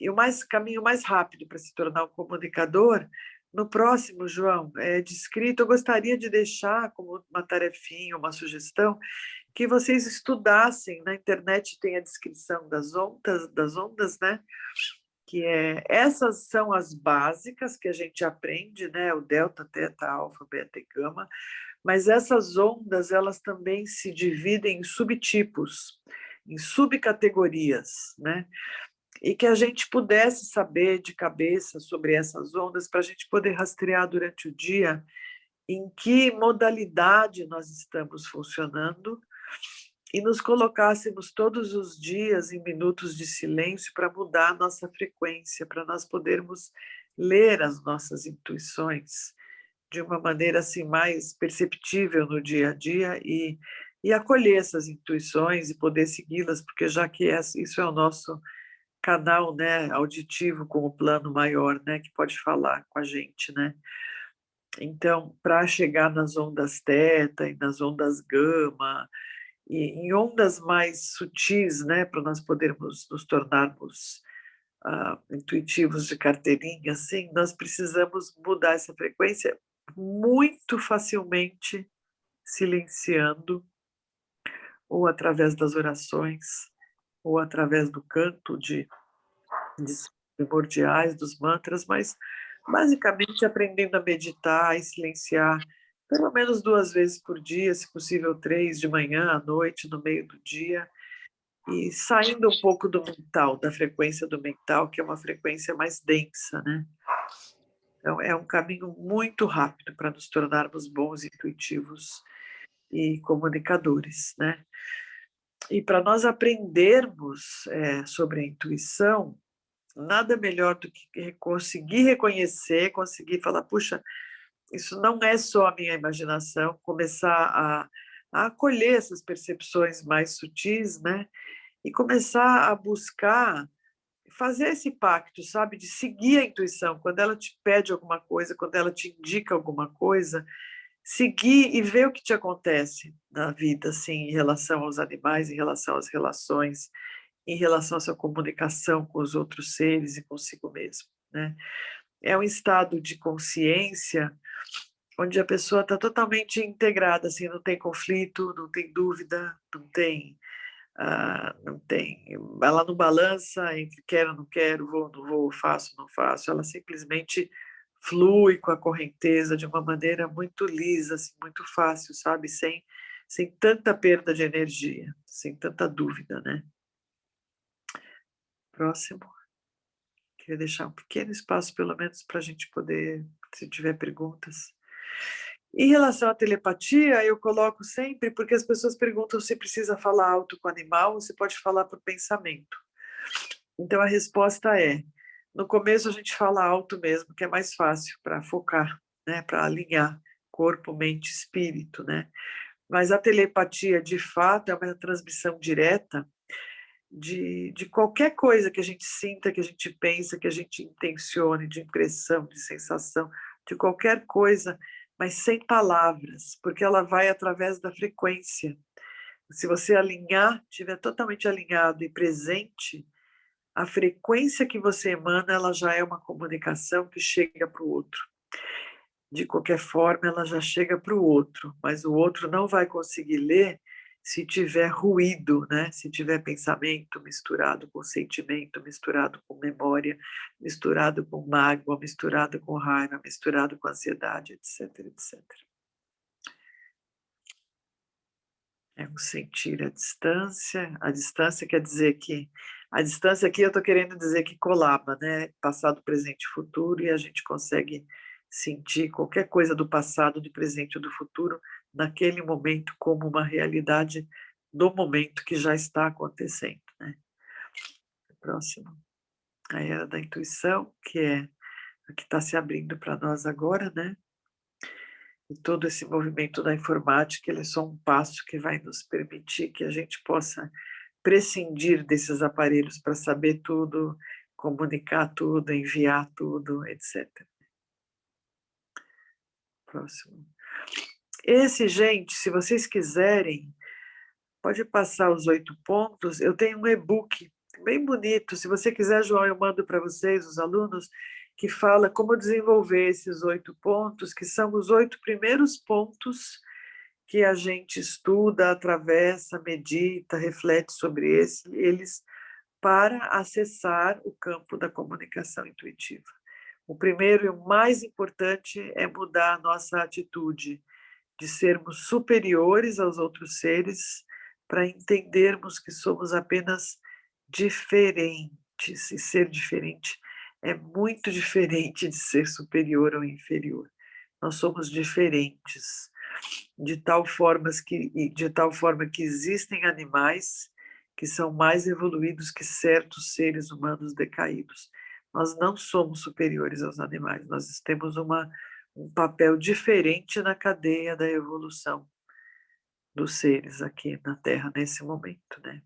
E o caminho mais rápido para se tornar um comunicador. No próximo, João, é descrito, eu gostaria de deixar como uma tarefinha, uma sugestão, que vocês estudassem, na internet tem a descrição das ondas, né? Que essas são as básicas que a gente aprende, né? O delta, teta, alfa, beta e gama, mas essas ondas, elas também se dividem em subtipos, em subcategorias, né? E que a gente pudesse saber de cabeça sobre essas ondas para a gente poder rastrear durante o dia em que modalidade nós estamos funcionando e nos colocássemos todos os dias em minutos de silêncio para mudar a nossa frequência, para nós podermos ler as nossas intuições de uma maneira assim mais perceptível no dia a dia e acolher essas intuições e poder segui-las, porque já que isso é o nosso canal, né, auditivo com o plano maior, né, que pode falar com a gente, né? Então, para chegar nas ondas teta e nas ondas gama, e em ondas mais sutis, né, para nós podermos nos tornarmos intuitivos de carteirinha, assim, nós precisamos mudar essa frequência muito facilmente, silenciando, ou através das orações, ou através do canto de primordiais, dos mantras, mas basicamente aprendendo a meditar e silenciar pelo menos 2 vezes por dia, se possível 3, de manhã, à noite, no meio do dia, e saindo um pouco do mental, da frequência do mental, que é uma frequência mais densa, né? Então, é um caminho muito rápido para nos tornarmos bons intuitivos e comunicadores, né? E para nós aprendermos sobre a intuição, nada melhor do que conseguir reconhecer, conseguir falar, puxa, isso não é só a minha imaginação, começar a acolher essas percepções mais sutis, né? E começar a buscar fazer esse pacto, sabe, de seguir a intuição, quando ela te pede alguma coisa, quando ela te indica alguma coisa, seguir e ver o que te acontece na vida, assim, em relação aos animais, em relação às relações, em relação à sua comunicação com os outros seres e consigo mesmo, né? É um estado de consciência onde a pessoa está totalmente integrada, assim, não tem conflito, não tem dúvida, não tem, ela não balança entre quero, não quero, vou, não vou, faço, não faço, ela simplesmente flui com a correnteza de uma maneira muito lisa, assim, muito fácil, sabe, sem tanta perda de energia, sem tanta dúvida, né? Próximo. Queria deixar um pequeno espaço, pelo menos, para a gente poder, se tiver perguntas. Em relação à telepatia, eu coloco sempre, porque as pessoas perguntam se precisa falar alto com o animal ou se pode falar por pensamento. Então, a resposta é, no começo a gente fala alto mesmo, que é mais fácil para focar, né, para alinhar corpo, mente, espírito, né? Mas a telepatia, de fato, é uma transmissão direta de qualquer coisa que a gente sinta, que a gente pensa, que a gente intencione, de impressão, de sensação, de qualquer coisa, mas sem palavras, porque ela vai através da frequência. Se você alinhar, estiver totalmente alinhado e presente, a frequência que você emana, ela já é uma comunicação que chega para o outro. De qualquer forma, ela já chega para o outro, mas o outro não vai conseguir ler se tiver ruído, né? Se tiver pensamento misturado com sentimento, misturado com memória, misturado com mágoa, misturado com raiva, misturado com ansiedade, etc, etc. É um sentir a distância. A distância quer dizer que... A distância aqui eu estou querendo dizer que colaba, né? Passado, presente e futuro, e a gente consegue sentir qualquer coisa do passado, do presente ou do futuro naquele momento como uma realidade do momento que já está acontecendo, né? Próximo, a era da intuição, que é a que está se abrindo para nós agora, né? E todo esse movimento da informática, ele é só um passo que vai nos permitir que a gente possa prescindir desses aparelhos para saber tudo, comunicar tudo, enviar tudo, etc. Próximo. Esse, gente, se vocês quiserem, pode passar os 8 pontos. Eu tenho um e-book bem bonito. Se você quiser, João, eu mando para vocês, os alunos, que fala como desenvolver esses 8 pontos, que são os 8 primeiros pontos que a gente estuda, atravessa, medita, reflete sobre eles para acessar o campo da comunicação intuitiva. O primeiro e o mais importante é mudar a nossa atitude de sermos superiores aos outros seres para entendermos que somos apenas diferentes. E ser diferente é muito diferente de ser superior ou inferior. Nós somos diferentes, de tal forma que existem animais que são mais evoluídos que certos seres humanos decaídos. Nós não somos superiores aos animais, nós temos um papel diferente na cadeia da evolução dos seres aqui na Terra nesse momento, né?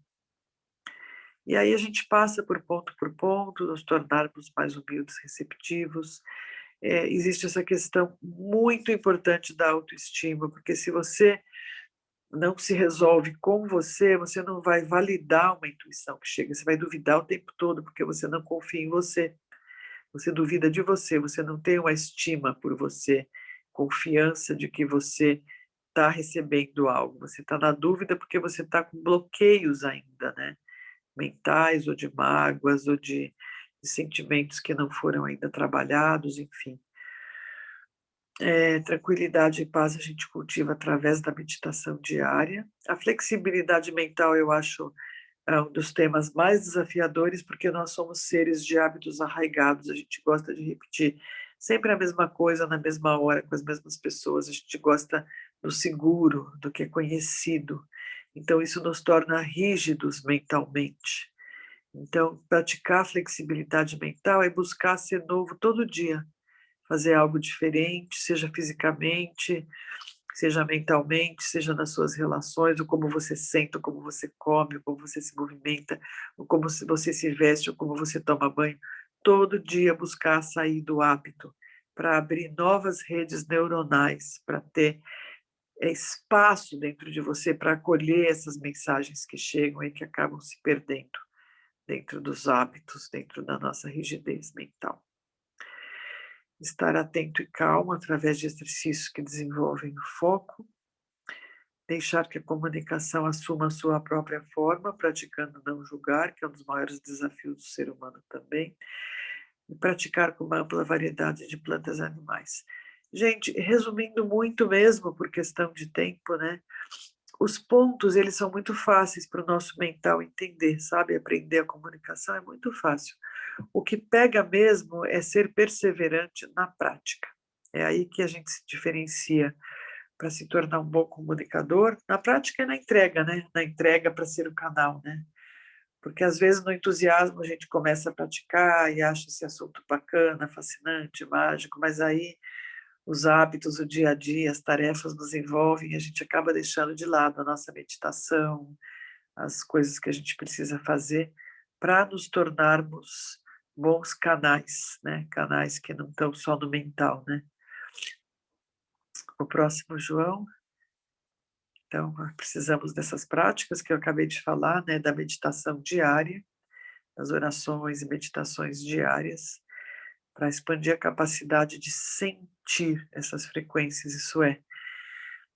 E aí a gente passa por ponto, nos tornarmos mais humildes, receptivos. Existe essa questão muito importante da autoestima, porque se você não se resolve com você, você não vai validar uma intuição que chega, você vai duvidar o tempo todo, porque você não confia em você, você duvida de você, você não tem uma estima por você, confiança de que você está recebendo algo, você está na dúvida porque você está com bloqueios ainda, né? Mentais ou de mágoas ou de sentimentos que não foram ainda trabalhados, enfim. Tranquilidade e paz a gente cultiva através da meditação diária. A flexibilidade mental eu acho um dos temas mais desafiadores, porque nós somos seres de hábitos arraigados, a gente gosta de repetir sempre a mesma coisa na mesma hora, com as mesmas pessoas, a gente gosta do seguro, do que é conhecido. Então, isso nos torna rígidos mentalmente. Então, praticar a flexibilidade mental é buscar ser novo todo dia, fazer algo diferente, seja fisicamente, seja mentalmente, seja nas suas relações, ou como você sente, ou como você come, ou como você se movimenta, ou como você se veste, ou como você toma banho. Todo dia buscar sair do hábito, para abrir novas redes neuronais, para ter espaço dentro de você para acolher essas mensagens que chegam e que acabam se perdendo dentro dos hábitos, dentro da nossa rigidez mental. Estar atento e calmo através de exercícios que desenvolvem o foco, deixar que a comunicação assuma a sua própria forma, praticando não julgar, que é um dos maiores desafios do ser humano também, e praticar com uma ampla variedade de plantas e animais. Gente, resumindo muito mesmo, por questão de tempo, né? Os pontos, eles são muito fáceis para o nosso mental entender, sabe? Aprender a comunicação é muito fácil. O que pega mesmo é ser perseverante na prática. É aí que a gente se diferencia para se tornar um bom comunicador. Na prática e na entrega, né? Na entrega para ser o canal, né? Porque às vezes no entusiasmo a gente começa a praticar e acha esse assunto bacana, fascinante, mágico, mas aí os hábitos, o dia a dia, as tarefas nos envolvem e a gente acaba deixando de lado a nossa meditação, as coisas que a gente precisa fazer para nos tornarmos bons canais, né? Canais que não estão só no mental, né? O próximo, João. Então, precisamos dessas práticas que eu acabei de falar, né? Da meditação diária, das orações e meditações diárias, para expandir a capacidade de sentir essas frequências, isso é,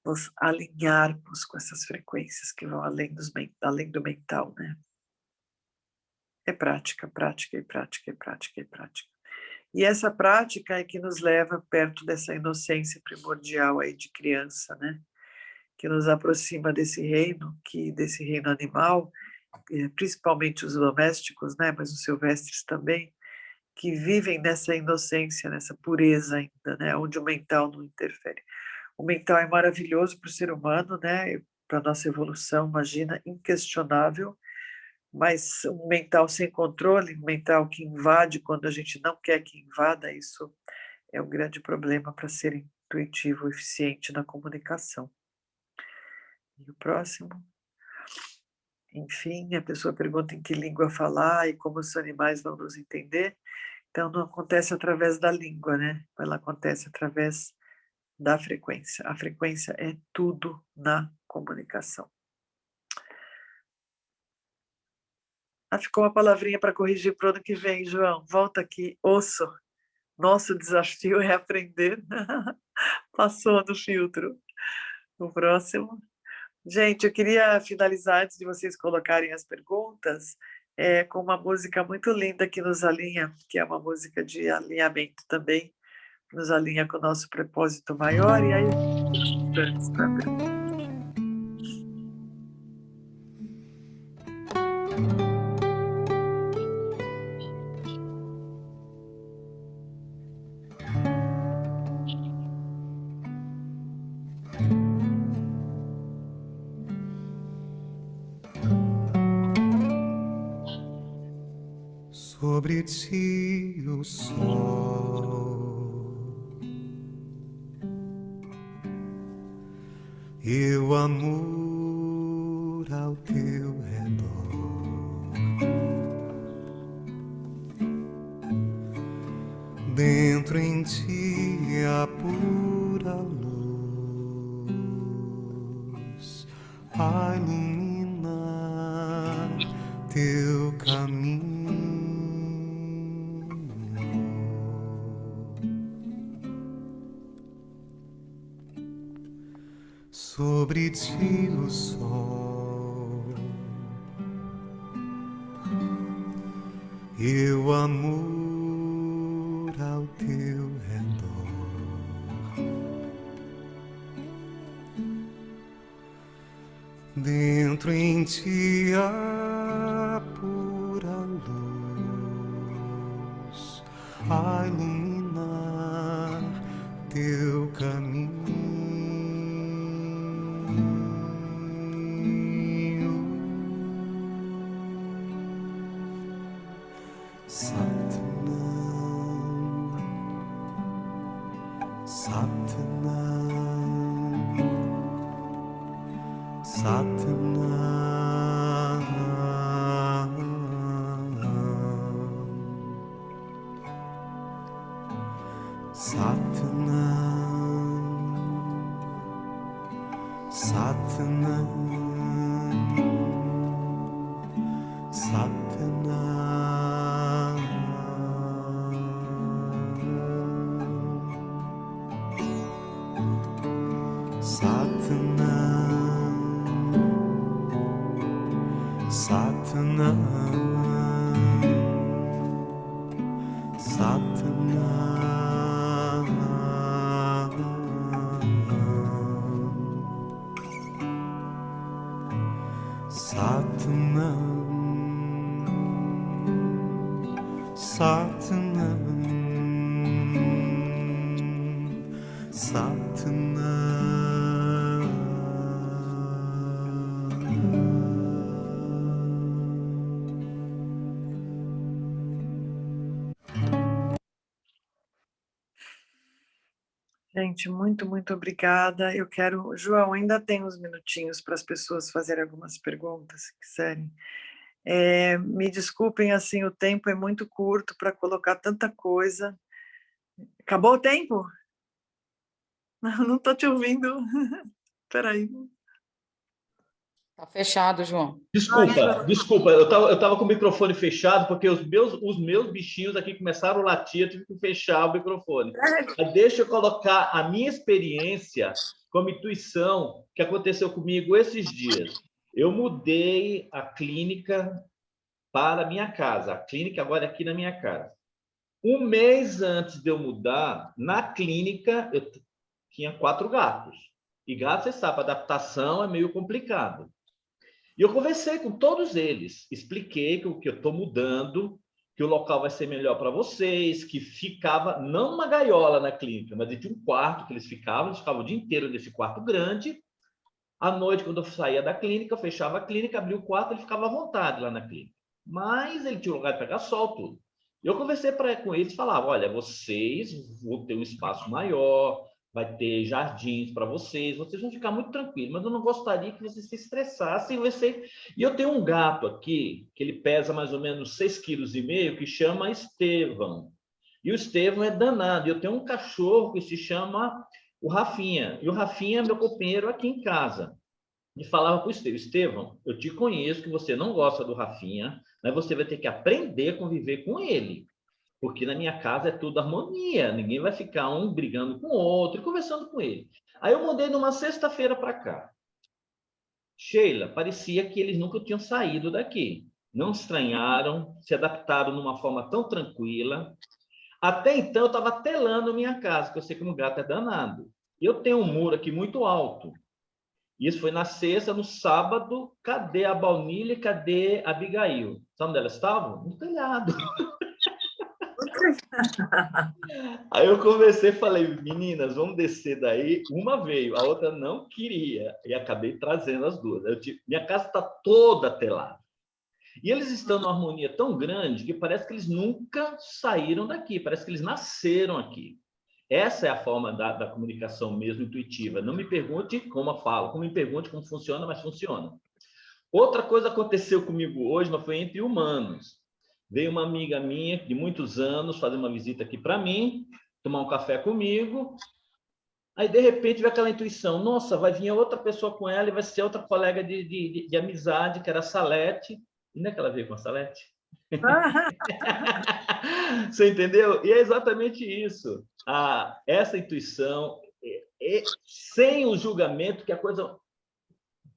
nos alinharmos com essas frequências que vão além do mental, né? É prática, prática e prática e prática e prática. E essa prática é que nos leva perto dessa inocência primordial aí de criança, né? Que nos aproxima desse reino animal, principalmente os domésticos, né? Mas os silvestres também, que vivem nessa inocência, nessa pureza ainda, né? Onde o mental não interfere. O mental é maravilhoso para o ser humano, né? Para a nossa evolução, imagina, inquestionável, mas um mental sem controle, um mental que invade quando a gente não quer que invada, isso é um grande problema para ser intuitivo, eficiente na comunicação. E o próximo? Enfim, a pessoa pergunta em que língua falar e como os animais vão nos entender. Então, não acontece através da língua, né? Ela acontece através da frequência. A frequência é tudo na comunicação. Ficou uma palavrinha para corrigir para o ano que vem, João. Volta aqui, ouço. Nosso desafio é aprender. Passou do filtro. O próximo. Gente, eu queria finalizar, antes de vocês colocarem as perguntas, com uma música muito linda que nos alinha, que é uma música de alinhamento também, nos alinha com o nosso propósito maior, e aí instantes para a pergunta. Sobre ti o sol e o amor ao teu redor, dentro em ti a pura luz a iluminar teu caminho. Sobre ti o sol e o amor ao teu redor, dentro em ti a pura luz a iluminar teu caminho. Gente, muito, muito obrigada. Eu quero... João, ainda tem uns minutinhos para as pessoas fazerem algumas perguntas, se quiserem. Me desculpem, assim, o tempo é muito curto para colocar tanta coisa. Acabou o tempo? Não estou te ouvindo. Espera aí. Tá fechado, João. Desculpa, eu tava com o microfone fechado porque os meus bichinhos aqui começaram a latir, eu tive que fechar o microfone. Mas deixa eu colocar a minha experiência como intuição que aconteceu comigo esses dias. Eu mudei a clínica para a minha casa. A clínica agora é aqui na minha casa. Um mês antes de eu mudar, na clínica, eu tinha 4 gatos. E gato, você sabe, a adaptação é meio complicado. E eu conversei com todos eles, expliquei que eu estou mudando, que o local vai ser melhor para vocês, que ficava, não uma gaiola na clínica, mas de um quarto que eles ficavam o dia inteiro nesse quarto grande. À noite, quando eu saía da clínica, eu fechava a clínica, abria o quarto, ele ficava à vontade lá na clínica. Mas ele tinha um lugar de pegar sol, tudo. Eu conversei com eles, falava, olha, vocês vão ter um espaço maior, vai ter jardins para vocês vão ficar muito tranquilos, mas eu não gostaria que vocês se estressassem. E eu tenho um gato aqui, que ele pesa mais ou menos 6,5 kg, que chama Estevão. E o Estevão é danado. Eu tenho um cachorro que se chama o Rafinha. E o Rafinha é meu companheiro aqui em casa. E falava para o Estevão, eu te conheço que você não gosta do Rafinha, mas você vai ter que aprender a conviver com ele. Porque na minha casa é tudo harmonia, ninguém vai ficar um brigando com o outro e conversando com ele. Aí eu mudei numa sexta-feira para cá. Sheila, parecia que eles nunca tinham saído daqui. Não estranharam, se adaptaram numa forma tão tranquila. Até então eu estava telando minha casa, que eu sei que o gato é danado. Eu tenho um muro aqui muito alto. Isso foi na sexta, no sábado, cadê a Baunilha e cadê a Abigail? Sabe onde elas estavam? No telhado. Aí eu conversei e falei, meninas, vamos descer daí. Uma veio, a outra não queria. E acabei trazendo as duas. Minha casa está toda telada. E eles estão numa harmonia tão grande que parece que eles nunca saíram daqui. Parece que eles nasceram aqui. Essa é a forma da comunicação mesmo intuitiva. Não me pergunte como eu falo, me pergunte como funciona, mas funciona. Outra coisa aconteceu comigo hoje, mas foi entre humanos. Veio uma amiga minha de muitos anos fazer uma visita aqui para mim, tomar um café comigo. Aí, de repente, veio aquela intuição. Nossa, vai vir outra pessoa com ela e vai ser outra colega de amizade, que era a Salete. E não é que ela veio com a Salete? Você entendeu? E é exatamente isso. Essa intuição, sem o julgamento, que é a coisa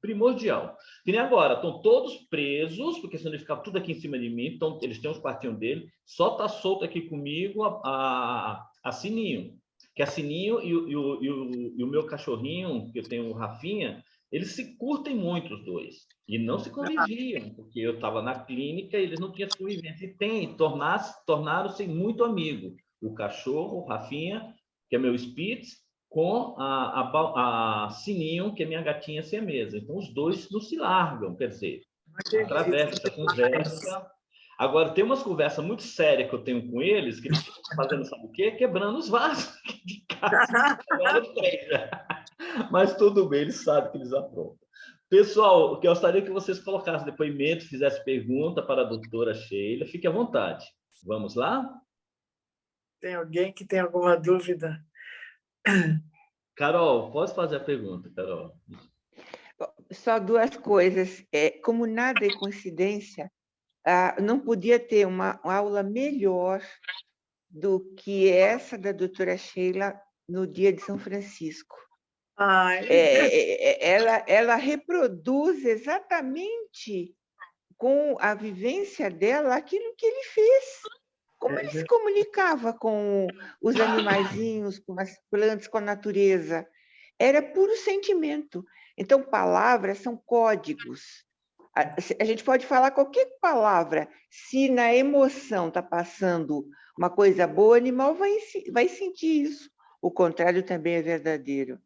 primordial. Que nem agora, estão todos presos, porque senão eles ficavam tudo aqui em cima de mim, então eles têm os quartinhos dele, só está solto aqui comigo a Sininho, que a Sininho e o meu cachorrinho, que eu tenho o Rafinha, eles se curtem muito, os dois, e não se conviviam, porque eu estava na clínica e eles não tinham convivência, e tornaram-se muito amigos. O cachorro, o Rafinha, que é meu Spitz, com a Sininho, que é minha gatinha siamesa. Então, os dois não se largam, quer dizer, através dessa conversa. Agora, tem umas conversas muito sérias que eu tenho com eles, que eles estão fazendo, sabe o quê? Quebrando os vasos de casa. Mas tudo bem, eles sabem que eles aprontam. Pessoal, eu gostaria que vocês colocassem depoimento, fizessem pergunta para a doutora Sheila. Fique à vontade. Vamos lá? Tem alguém que tem alguma dúvida? Carol, posso fazer a pergunta, Carol? Só duas coisas. Como nada é coincidência, não podia ter uma aula melhor do que essa da doutora Sheila no dia de São Francisco. Ela reproduz exatamente com a vivência dela aquilo que ele fez. Como ele se comunicava com os animaizinhos, com as plantas, com a natureza. Era puro sentimento. Então, palavras são códigos. A gente pode falar qualquer palavra. Se na emoção está passando uma coisa boa, o animal vai sentir isso. O contrário também é verdadeiro.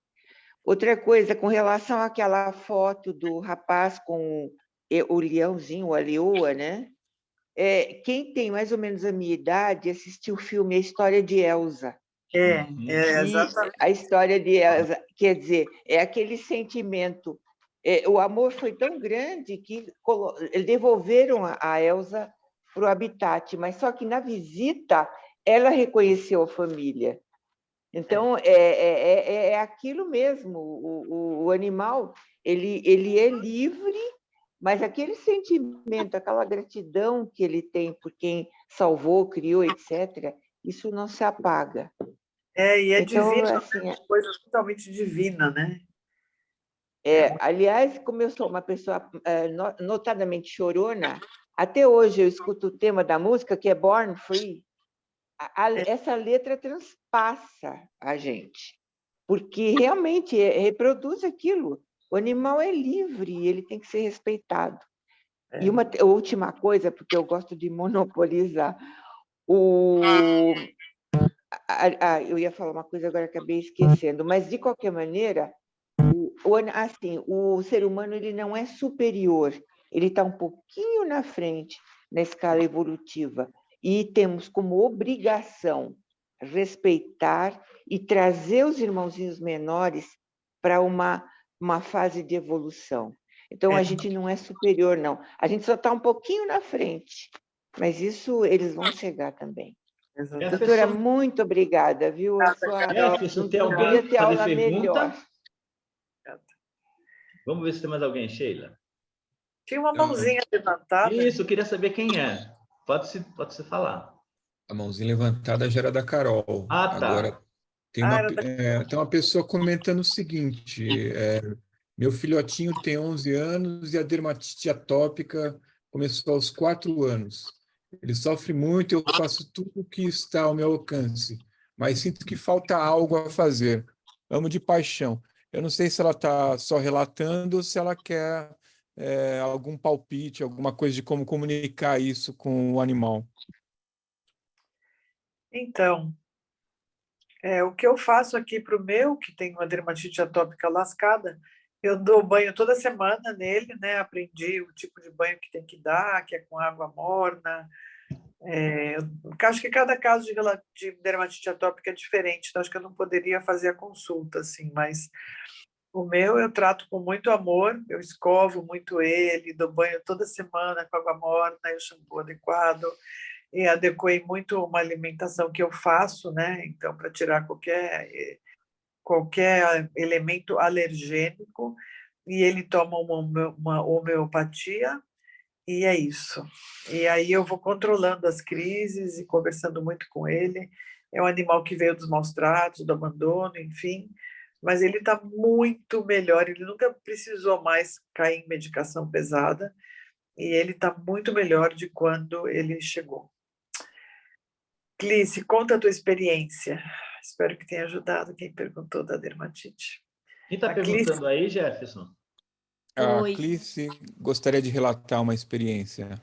Outra coisa, com relação àquela foto do rapaz com o leãozinho, a leoa, né? Quem tem mais ou menos a minha idade assistiu o filme A História de Elsa. Exatamente. A história de Elsa, quer dizer, é aquele sentimento. O amor foi tão grande que devolveram a Elsa para o habitat, mas só que na visita ela reconheceu a família. Então, é aquilo mesmo. O animal ele é livre, mas aquele sentimento, aquela gratidão que ele tem por quem salvou, criou, etc., isso não se apaga. E é então, divino, assim, é uma coisa totalmente divina, né? Aliás, como eu sou uma pessoa notadamente chorona, até hoje eu escuto o tema da música, que é Born Free. Essa letra transpassa a gente, porque realmente reproduz aquilo. O animal é livre, ele tem que ser respeitado. E uma última coisa, porque eu gosto de monopolizar. Eu ia falar uma coisa, agora acabei esquecendo, mas, de qualquer maneira, o ser humano ele não é superior, ele está um pouquinho na frente na escala evolutiva, e temos como obrigação respeitar e trazer os irmãozinhos menores para uma fase de evolução. Então, a gente não é superior, não. A gente só está um pouquinho na frente, mas isso eles vão chegar também. Doutora, muito obrigada, viu? Jefferson, tem alguém podia ter fazer aula pergunta? melhor. Vamos ver se tem mais alguém, Sheila. Tinha uma mãozinha levantada. Isso, eu queria saber quem é. Pode-se falar. A mãozinha levantada já era da Carol. Ah, tá. Agora, tem uma pessoa comentando o seguinte: meu filhotinho tem 11 anos e a dermatite atópica começou aos 4 anos. Ele sofre muito, eu faço tudo o que está ao meu alcance, mas sinto que falta algo a fazer. Amo de paixão. Eu não sei se ela está só relatando ou se ela quer algum palpite, alguma coisa de como comunicar isso com o animal. Então, o que eu faço aqui para o meu, que tem uma dermatite atópica lascada, eu dou banho toda semana nele, né? Aprendi o tipo de banho que tem que dar, que é com água morna. Acho que cada caso de dermatite atópica é diferente, então acho que eu não poderia fazer a consulta, assim, mas o meu eu trato com muito amor, eu escovo muito ele, dou banho toda semana com água morna, o shampoo adequado, e adequei muito uma alimentação que eu faço, né? Então, para tirar qualquer elemento alergênico, e ele toma uma homeopatia, e é isso. E aí eu vou controlando as crises e conversando muito com ele. É um animal que veio dos maus tratos, do abandono, enfim, mas ele está muito melhor, ele nunca precisou mais cair em medicação pesada, e ele está muito melhor de quando ele chegou. Clícia, conta a tua experiência. Espero que tenha ajudado quem perguntou da dermatite. Quem está perguntando aí, Jefferson? A Clícia gostaria de relatar uma experiência.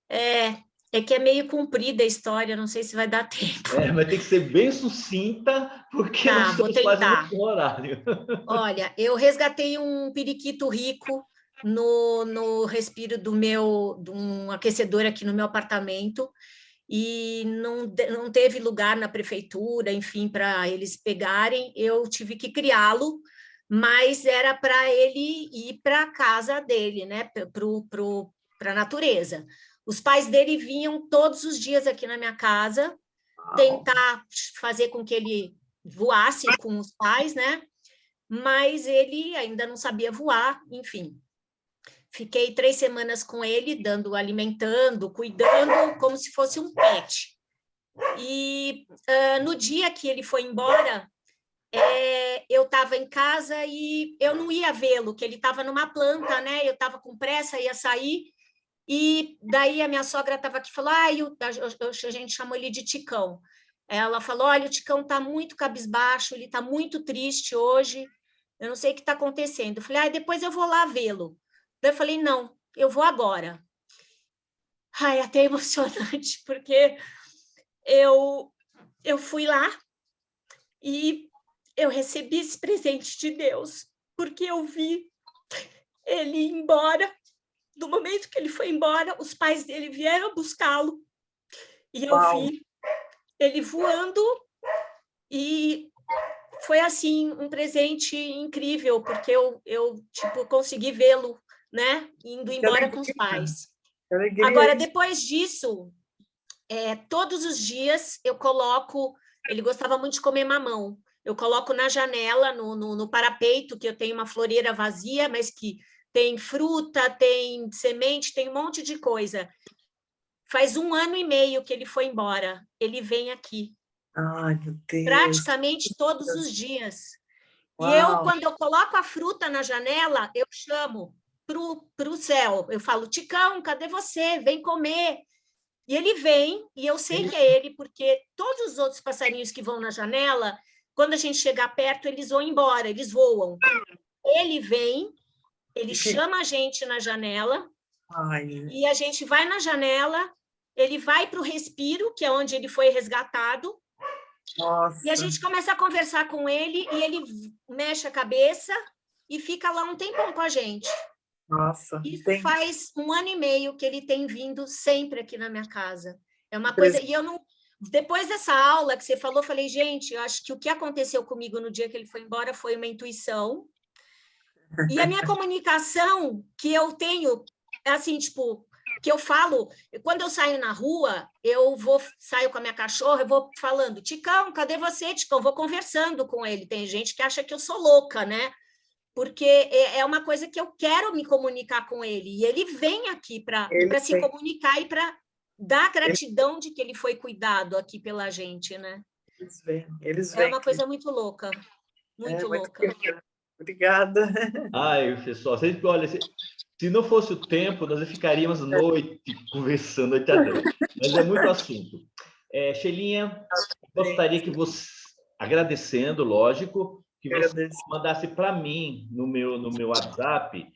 É que é meio comprida a história, não sei se vai dar tempo. Mas tem que ser bem sucinta, porque nós estamos quase no horário. Olha, eu resgatei um periquito rico no respiro de um aquecedor aqui no meu apartamento, e não teve lugar na prefeitura, enfim, para eles pegarem, eu tive que criá-lo, mas era para ele ir para a casa dele, né, para a natureza. Os pais dele vinham todos os dias aqui na minha casa, tentar fazer com que ele voasse com os pais, né, mas ele ainda não sabia voar, enfim. Fiquei 3 semanas com ele, alimentando, cuidando, como se fosse um pet. E no dia que ele foi embora, eu estava em casa e eu não ia vê-lo, que ele estava numa planta, né? Eu estava com pressa, ia sair, e daí a minha sogra estava aqui e falou, a gente chamou ele de Ticão. Ela falou, olha, o Ticão está muito cabisbaixo, ele está muito triste hoje, eu não sei o que está acontecendo. Eu falei, depois eu vou lá vê-lo. Daí eu falei, não, eu vou agora. Até emocionante, porque eu fui lá e eu recebi esse presente de Deus, porque eu vi ele ir embora. Do momento que ele foi embora, os pais dele vieram buscá-lo, e eu vi ele voando, e foi, assim, um presente incrível, porque eu consegui vê-lo, né, indo embora com os pais. Agora, depois disso, todos os dias eu coloco, ele gostava muito de comer mamão, eu coloco na janela, no parapeito, que eu tenho uma floreira vazia, mas que tem fruta, tem semente, tem um monte de coisa. Faz 1 ano e meio que ele foi embora, ele vem aqui. Ai, meu Deus. Praticamente todos os dias. Uau. E quando eu coloco a fruta na janela, eu chamo para o céu. Eu falo, Ticão, cadê você? Vem comer. E ele vem, e eu sei que é ele, porque todos os outros passarinhos que vão na janela, quando a gente chegar perto, eles vão embora, eles voam. Ele vem, ele chama a gente na janela, Ai, e a gente vai na janela, ele vai para o respiro, que é onde ele foi resgatado, nossa. e a gente começa a conversar com ele, e ele mexe a cabeça e fica lá um tempão com a gente. Nossa. Isso faz 1 ano e meio que ele tem vindo sempre aqui na minha casa. É uma Pois coisa... E eu não... Depois dessa aula que você falou, eu falei, gente, eu acho que o que aconteceu comigo no dia que ele foi embora foi uma intuição. E a minha comunicação que eu tenho, assim, tipo, que eu falo, quando eu saio na rua, saio com a minha cachorra, eu vou falando, Ticão, cadê você, Ticão? Vou conversando com ele. Tem gente que acha que eu sou louca, né? Porque é uma coisa que eu quero me comunicar com ele. E ele vem aqui para se comunicar e para dar gratidão de que ele foi cuidado aqui pela gente, né? Eles vêm. É uma coisa muito louca. Muito louca. Obrigada. Ai, pessoal, olha, se não fosse o tempo, nós ficaríamos noite conversando, noite adentro. Mas é muito assunto. Sheilinha, gostaria que você, agradecendo, lógico, que você mandasse para mim, no meu WhatsApp,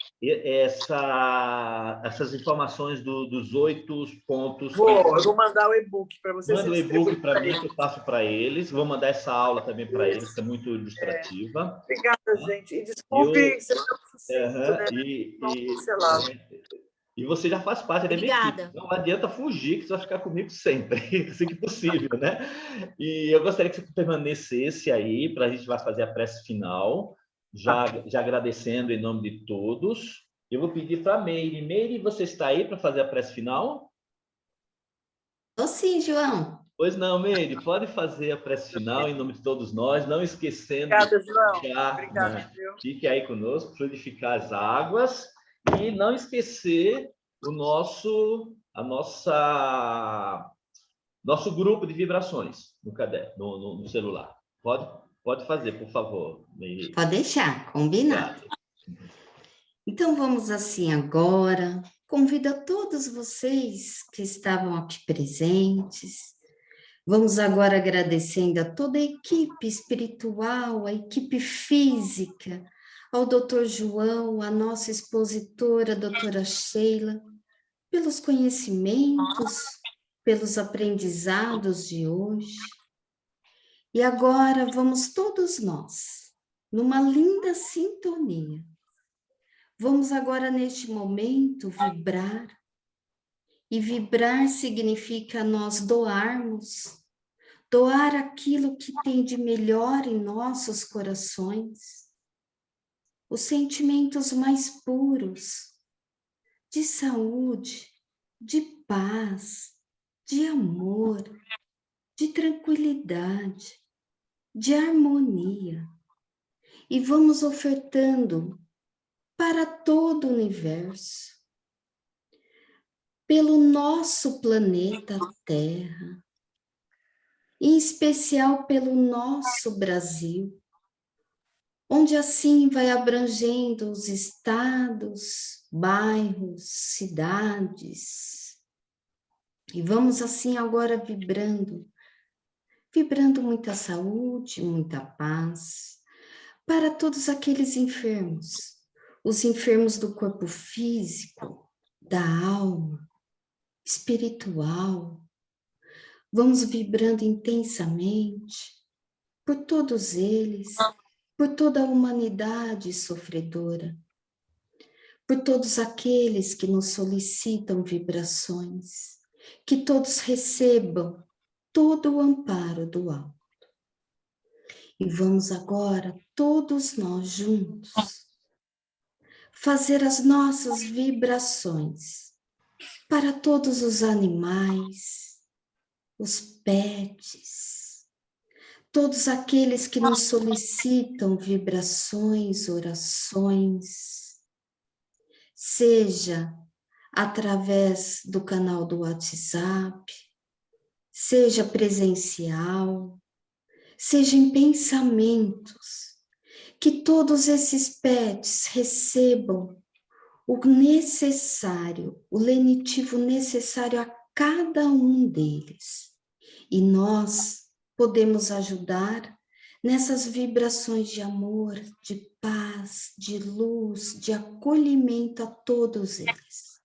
essas informações dos 8 pontos. Eu vou mandar o e-book para vocês. Manda o e-book para mim, que eu passo para eles. Vou mandar essa aula também para eles, que é muito ilustrativa. Obrigada, gente. E desculpe ser tão sucinto, né? E você já faz parte da minha equipe. Não adianta fugir, que você vai ficar comigo sempre, assim que possível, né? E eu gostaria que você permanecesse aí, para a gente vai fazer a prece final, já agradecendo em nome de todos. Eu vou pedir para a Meire. Meire, você está aí para fazer a prece final? Ô, sim, João. Pois não, Meire, pode fazer a prece final em nome de todos nós, não esquecendo de fique aí conosco, fluidificar as águas. E não esquecer nosso grupo de vibrações no caderno, no celular. Pode fazer, por favor. Pode deixar, combinado. Então, vamos assim agora. Convido a todos vocês que estavam aqui presentes. Vamos agora agradecendo a toda a equipe espiritual, a equipe física, ao doutor João, a nossa expositora, a doutora Sheila, pelos conhecimentos, pelos aprendizados de hoje. E agora vamos todos nós, numa linda sintonia. Vamos agora, neste momento, vibrar. E vibrar significa nós doarmos, doar aquilo que tem de melhor em nossos corações, os sentimentos mais puros, de saúde, de paz, de amor, de tranquilidade, de harmonia. E vamos ofertando para todo o universo, pelo nosso planeta Terra, em especial pelo nosso Brasil, onde assim vai abrangendo os estados, bairros, cidades. E vamos assim agora vibrando muita saúde, muita paz, para todos aqueles enfermos, os enfermos do corpo físico, da alma, espiritual. Vamos vibrando intensamente por todos eles, por toda a humanidade sofredora, por todos aqueles que nos solicitam vibrações, que todos recebam todo o amparo do alto. E vamos agora, todos nós juntos, fazer as nossas vibrações para todos os animais, os pets, todos aqueles que nos solicitam vibrações, orações, seja através do canal do WhatsApp, seja presencial, seja em pensamentos, que todos esses pets recebam o necessário, o lenitivo necessário a cada um deles. E nós podemos ajudar nessas vibrações de amor, de paz, de luz, de acolhimento a todos eles.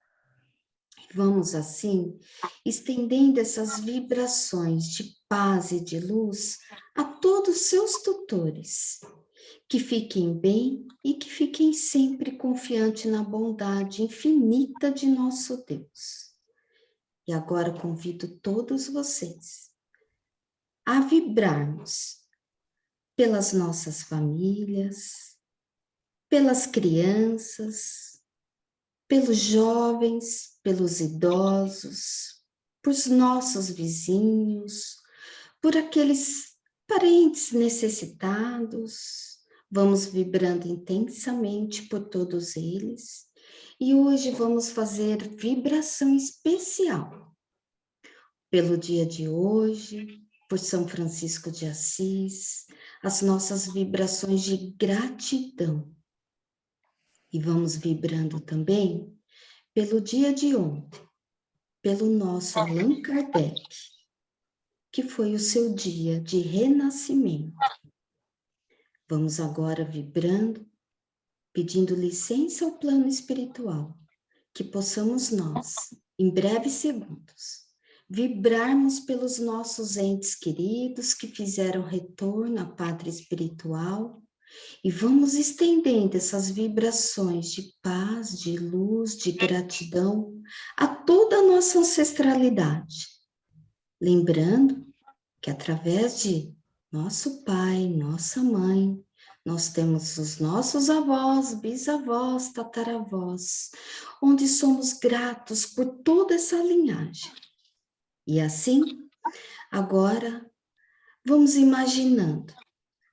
Vamos, assim, estendendo essas vibrações de paz e de luz a todos os seus tutores. Que fiquem bem e que fiquem sempre confiantes na bondade infinita de nosso Deus. E agora convido todos vocês a vibrarmos pelas nossas famílias, pelas crianças, pelos jovens, pelos idosos, por nossos vizinhos, por aqueles parentes necessitados. Vamos vibrando intensamente por todos eles. E hoje vamos fazer vibração especial pelo dia de hoje, por São Francisco de Assis, as nossas vibrações de gratidão. E vamos vibrando também pelo dia de ontem, pelo nosso Allan Kardec, que foi o seu dia de renascimento. Vamos agora vibrando, pedindo licença ao plano espiritual, que possamos nós, em breves segundos, vibrarmos pelos nossos entes queridos que fizeram retorno à pátria espiritual e vamos estendendo essas vibrações de paz, de luz, de gratidão a toda a nossa ancestralidade. Lembrando que através de nosso pai, nossa mãe, nós temos os nossos avós, bisavós, tataravós, onde somos gratos por toda essa linhagem. E assim, agora, vamos imaginando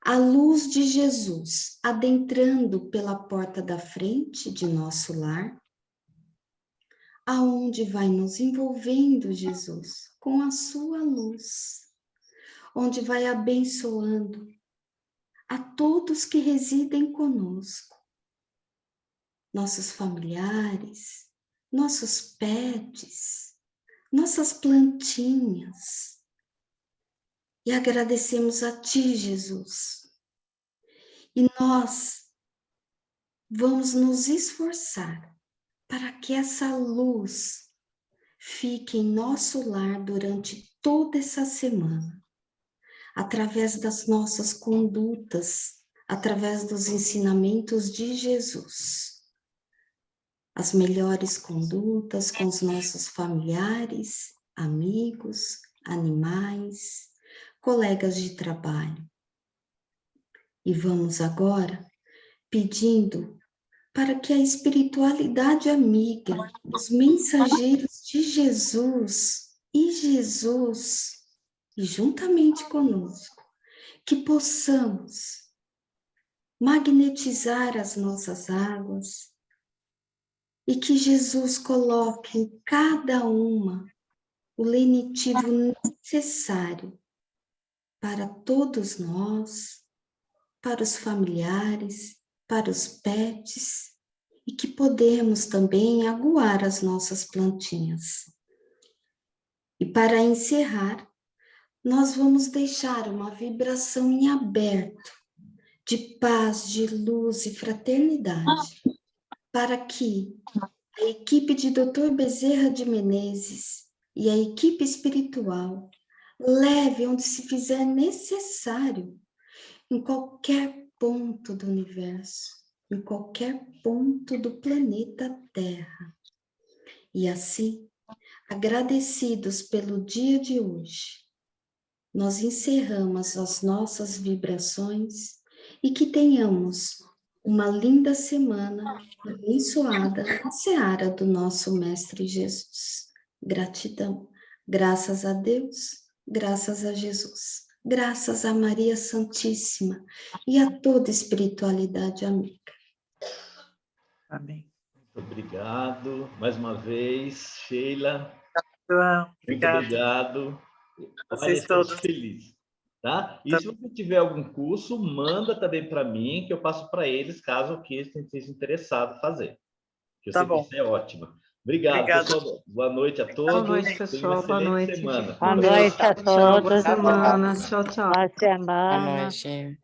a luz de Jesus adentrando pela porta da frente de nosso lar, aonde vai nos envolvendo Jesus com a sua luz, onde vai abençoando a todos que residem conosco, nossos familiares, nossos pets, nossas plantinhas. E agradecemos a Ti, Jesus. E nós vamos nos esforçar para que essa luz fique em nosso lar durante toda essa semana, através das nossas condutas, através dos ensinamentos de Jesus. As melhores condutas com os nossos familiares, amigos, animais, colegas de trabalho. E vamos agora pedindo para que a espiritualidade amiga, os mensageiros de Jesus e juntamente conosco, que possamos magnetizar as nossas águas e que Jesus coloque em cada uma o lenitivo necessário para todos nós, para os familiares, para os pets, e que podemos também aguar as nossas plantinhas. E para encerrar, nós vamos deixar uma vibração em aberto, de paz, de luz e fraternidade, para que a equipe de Dr. Bezerra de Menezes e a equipe espiritual leve onde se fizer necessário, em qualquer ponto do universo, em qualquer ponto do planeta Terra. E assim, agradecidos pelo dia de hoje, nós encerramos as nossas vibrações e que tenhamos uma linda semana abençoada na seara do nosso Mestre Jesus. Gratidão, graças a Deus, graças a Jesus, graças a Maria Santíssima e a toda espiritualidade amiga. Amém. Muito obrigado, mais uma vez, Sheila. João, Muito obrigado. Vocês todos. Felizes, tá? E se você tiver algum curso, manda também para mim, que eu passo para eles, caso que eles estejam interessados em fazer. Que eu sei que isso é ótimo. Obrigado, pessoal. Boa noite a todos. Boa noite, pessoal. Boa noite. Semana. Boa noite a todos. Boa semana. Tchau, tchau. Boa noite.